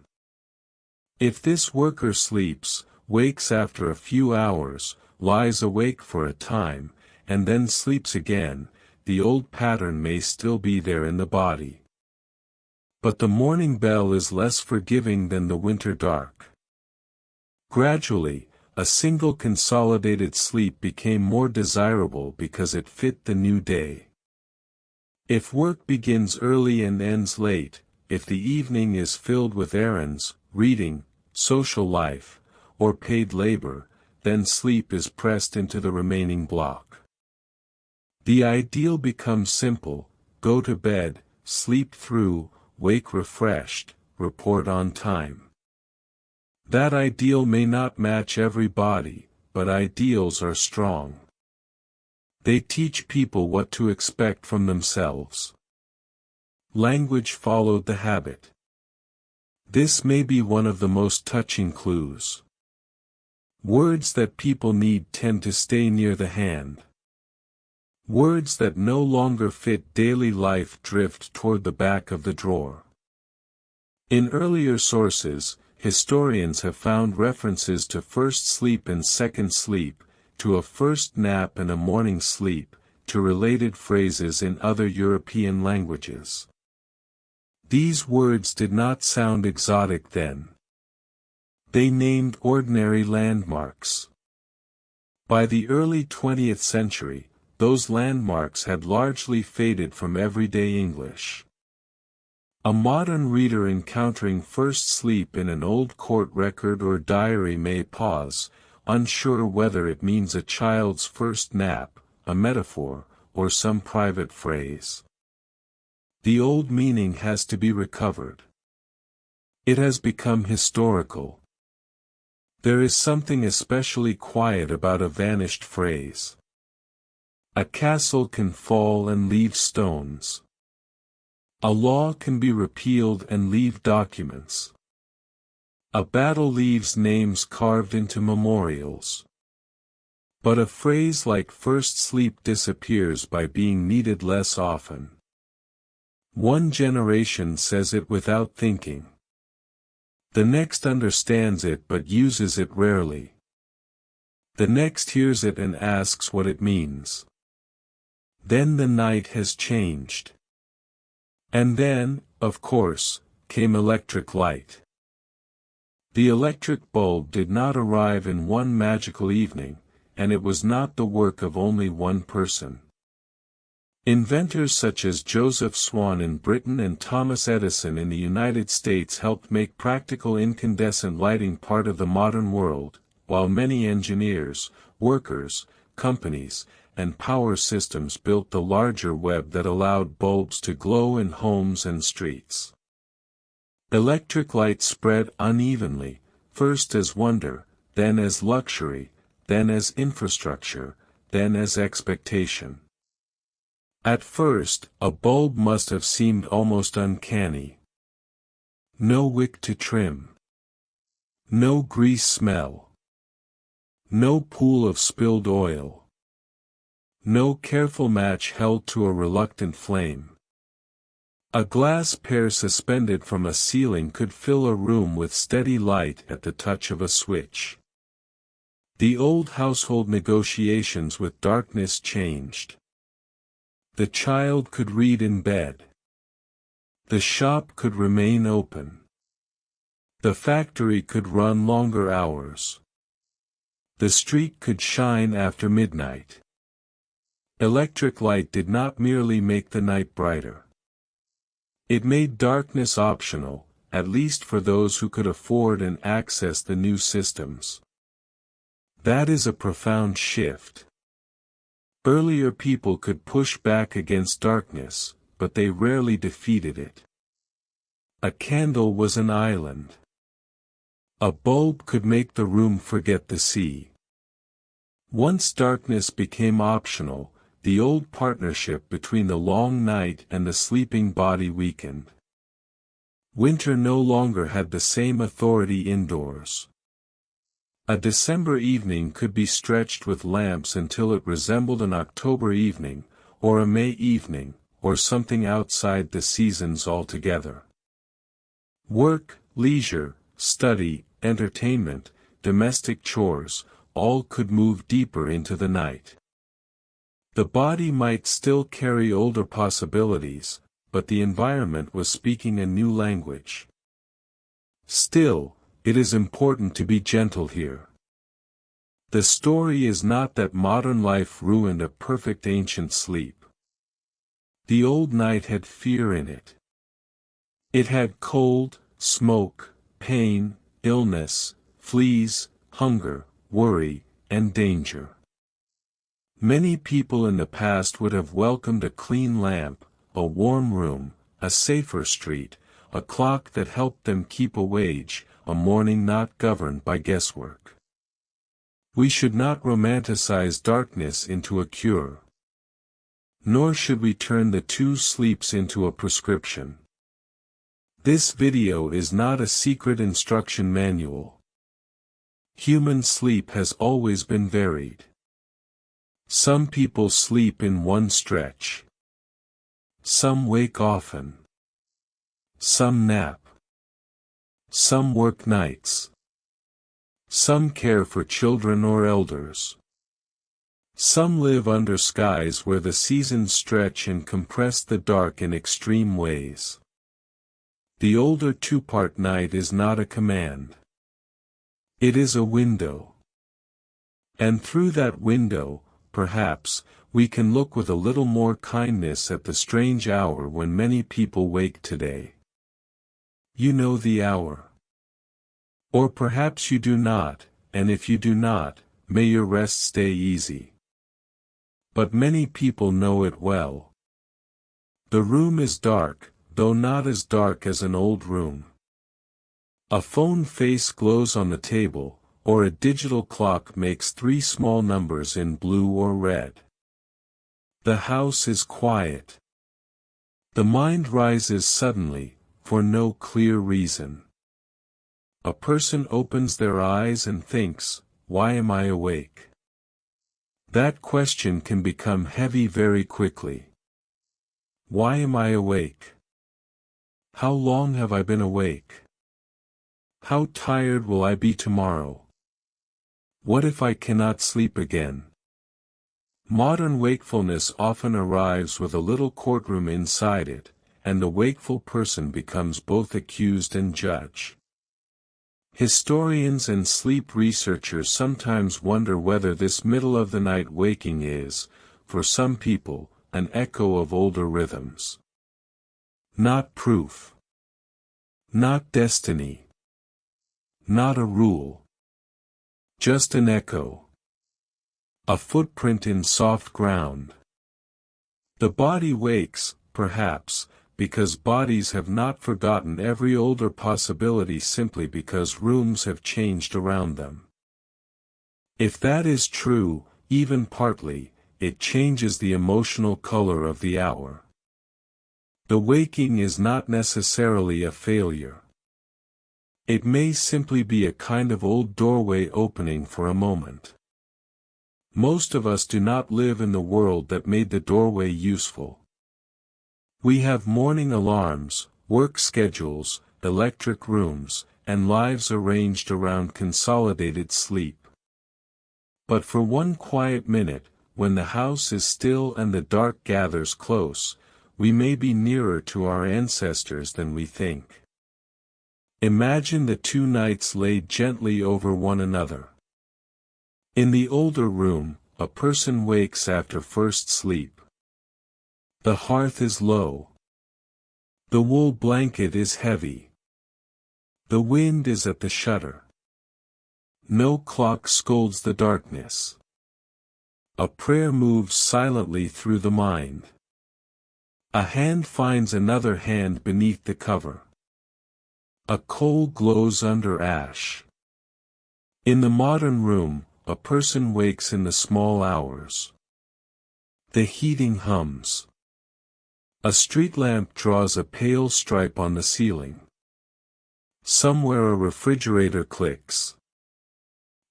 S1: If this worker sleeps, wakes after a few hours, lies awake for a time, and then sleeps again, the old pattern may still be there in the body. But the morning bell is less forgiving than the winter dark. Gradually, a single consolidated sleep became more desirable because it fit the new day. If work begins early and ends late, if the evening is filled with errands, reading, social life, or paid labor, then sleep is pressed into the remaining block. The ideal becomes simple: go to bed, sleep through, wake refreshed, report on time. That ideal may not match everybody, but ideals are strong. They teach people what to expect from themselves. Language followed the habit. This may be one of the most touching clues. Words that people need tend to stay near the hand. Words that no longer fit daily life drift toward the back of the drawer. In earlier sources, historians have found references to first sleep and second sleep, to a first nap and a morning sleep, to related phrases in other European languages. These words did not sound exotic then. They named ordinary landmarks. By the early 20th century, those landmarks had largely faded from everyday English. A modern reader encountering first sleep in an old court record or diary may pause, unsure whether it means a child's first nap, a metaphor, or some private phrase. The old meaning has to be recovered. It has become historical. There is something especially quiet about a vanished phrase. A castle can fall and leave stones. A law can be repealed and leave documents. A battle leaves names carved into memorials. But a phrase like first sleep disappears by being needed less often. One generation says it without thinking. The next understands it but uses it rarely. The next hears it and asks what it means. Then the night has changed. And then, of course, came electric light. The electric bulb did not arrive in one magical evening, and it was not the work of only one person. Inventors such as Joseph Swan in Britain and Thomas Edison in the United States helped make practical incandescent lighting part of the modern world, while many engineers, workers, companies, and power systems built the larger web that allowed bulbs to glow in homes and streets. Electric light spread unevenly, first as wonder, then as luxury, then as infrastructure, then as expectation. At first, a bulb must have seemed almost uncanny. No wick to trim. No grease smell. No pool of spilled oil. No careful match held to a reluctant flame. A glass pair suspended from a ceiling could fill a room with steady light at the touch of a switch. The old household negotiations with darkness changed. The child could read in bed. The shop could remain open. The factory could run longer hours. The street could shine after midnight. Electric light did not merely make the night brighter. It made darkness optional, at least for those who could afford and access the new systems. That is a profound shift. Earlier people could push back against darkness, but they rarely defeated it. A candle was an island. A bulb could make the room forget the sea. Once darkness became optional, the old partnership between the long night and the sleeping body weakened. Winter no longer had the same authority indoors. A December evening could be stretched with lamps until it resembled an October evening, or a May evening, or something outside the seasons altogether. Work, leisure, study, entertainment, domestic chores, all could move deeper into the night. The body might still carry older possibilities, but the environment was speaking a new language. Still, it is important to be gentle here. The story is not that modern life ruined a perfect ancient sleep. The old night had fear in it. It had cold, smoke, pain, illness, fleas, hunger, worry, and danger. Many people in the past would have welcomed a clean lamp, a warm room, a safer street, a clock that helped them keep a wage, a morning not governed by guesswork. We should not romanticize darkness into a cure. Nor should we turn the two sleeps into a prescription. This video is not a secret instruction manual. Human sleep has always been varied. Some people sleep in one stretch. Some wake often. Some nap. Some work nights. Some care for children or elders. Some live under skies where the seasons stretch and compress the dark in extreme ways. The older two-part night is not a command. It is a window. And through that window, perhaps, we can look with a little more kindness at the strange hour when many people wake today. You know the hour. Or perhaps you do not, and if you do not, may your rest stay easy. But many people know it well. The room is dark, though not as dark as an old room. A phone face glows on the table, or a digital clock makes 3 small numbers in blue or red. The house is quiet. The mind rises suddenly, for no clear reason. A person opens their eyes and thinks, "Why am I awake?" That question can become heavy very quickly. Why am I awake? How long have I been awake? How tired will I be tomorrow? What if I cannot sleep again? Modern wakefulness often arrives with a little courtroom inside it, and the wakeful person becomes both accused and judge. Historians and sleep researchers sometimes wonder whether this middle-of-the-night waking is, for some people, an echo of older rhythms. Not proof. Not destiny. Not a rule. Just an echo. A footprint in soft ground. The body wakes, perhaps, because bodies have not forgotten every older possibility simply because rooms have changed around them. If that is true, even partly, it changes the emotional color of the hour. The waking is not necessarily a failure. It may simply be a kind of old doorway opening for a moment. Most of us do not live in the world that made the doorway useful. We have morning alarms, work schedules, electric rooms, and lives arranged around consolidated sleep. But for one quiet minute, when the house is still and the dark gathers close, we may be nearer to our ancestors than we think. Imagine the two nights laid gently over one another. In the older room, a person wakes after first sleep. The hearth is low. The wool blanket is heavy. The wind is at the shutter. No clock scolds the darkness. A prayer moves silently through the mind. A hand finds another hand beneath the cover. A coal glows under ash. In the modern room, a person wakes in the small hours. The heating hums. A street lamp draws a pale stripe on the ceiling. Somewhere a refrigerator clicks.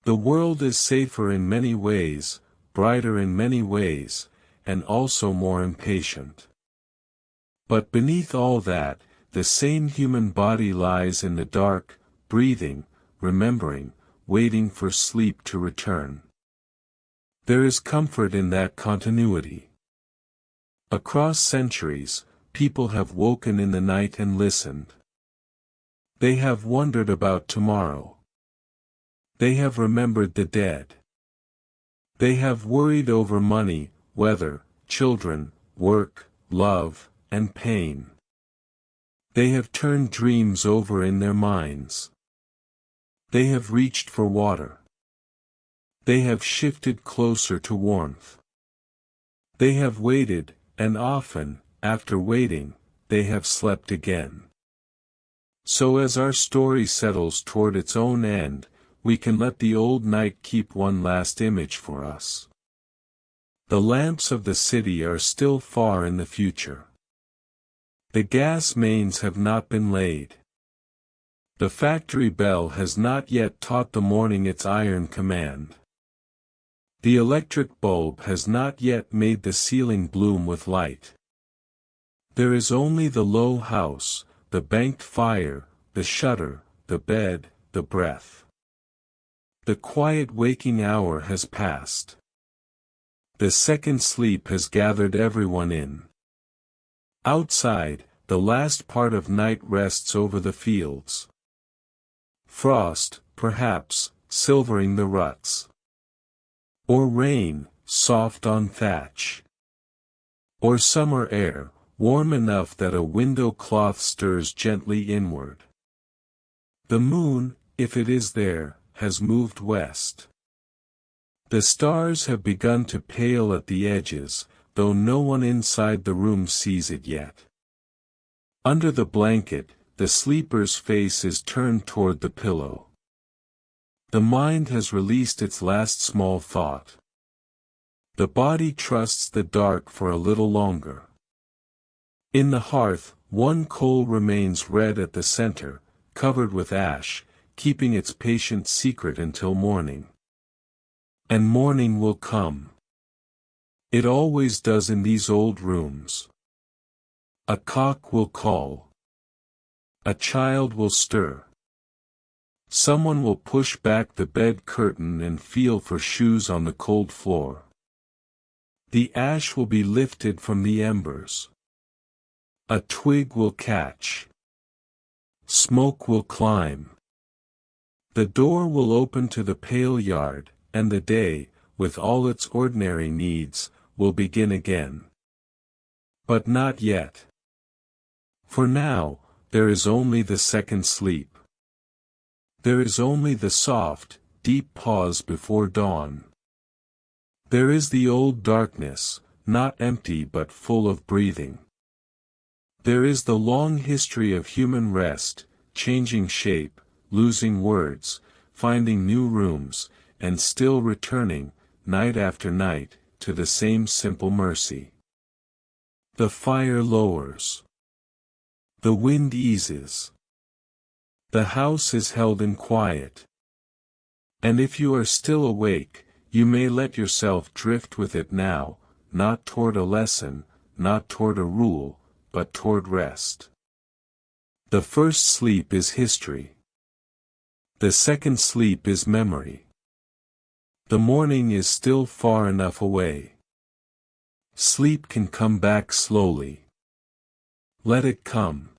S1: The world is safer in many ways, brighter in many ways, and also more impatient. But beneath all that, the same human body lies in the dark, breathing, remembering, waiting for sleep to return. There is comfort in that continuity. Across centuries, people have woken in the night and listened. They have wondered about tomorrow. They have remembered the dead. They have worried over money, weather, children, work, love, and pain. They have turned dreams over in their minds. They have reached for water. They have shifted closer to warmth. They have waited, and often, after waiting, they have slept again. So as our story settles toward its own end, we can let the old night keep one last image for us. The lamps of the city are still far in the future. The gas mains have not been laid. The factory bell has not yet taught the morning its iron command. The electric bulb has not yet made the ceiling bloom with light. There is only the low house, the banked fire, the shutter, the bed, the breath. The quiet waking hour has passed. The second sleep has gathered everyone in. Outside, the last part of night rests over the fields. Frost, perhaps, silvering the ruts. Or rain, soft on thatch. Or summer air, warm enough that a window cloth stirs gently inward. The moon, if it is there, has moved west. The stars have begun to pale at the edges, though no one inside the room sees it yet. Under the blanket, the sleeper's face is turned toward the pillow. The mind has released its last small thought. The body trusts the dark for a little longer. In the hearth, one coal remains red at the center, covered with ash, keeping its patient secret until morning. And morning will come. It always does in these old rooms. A cock will call. A child will stir. Someone will push back the bed curtain and feel for shoes on the cold floor. The ash will be lifted from the embers. A twig will catch. Smoke will climb. The door will open to the pale yard, and the day, with all its ordinary needs, will begin again. But not yet. For now, there is only the second sleep. There is only the soft, deep pause before dawn. There is the old darkness, not empty but full of breathing. There is the long history of human rest, changing shape, losing words, finding new rooms, and still returning, night after night, to the same simple mercy. The fire lowers. The wind eases. The house is held in quiet. And if you are still awake, you may let yourself drift with it now, not toward a lesson, not toward a rule, but toward rest. The first sleep is history. The second sleep is memory. The morning is still far enough away. Sleep can come back slowly. Let it come.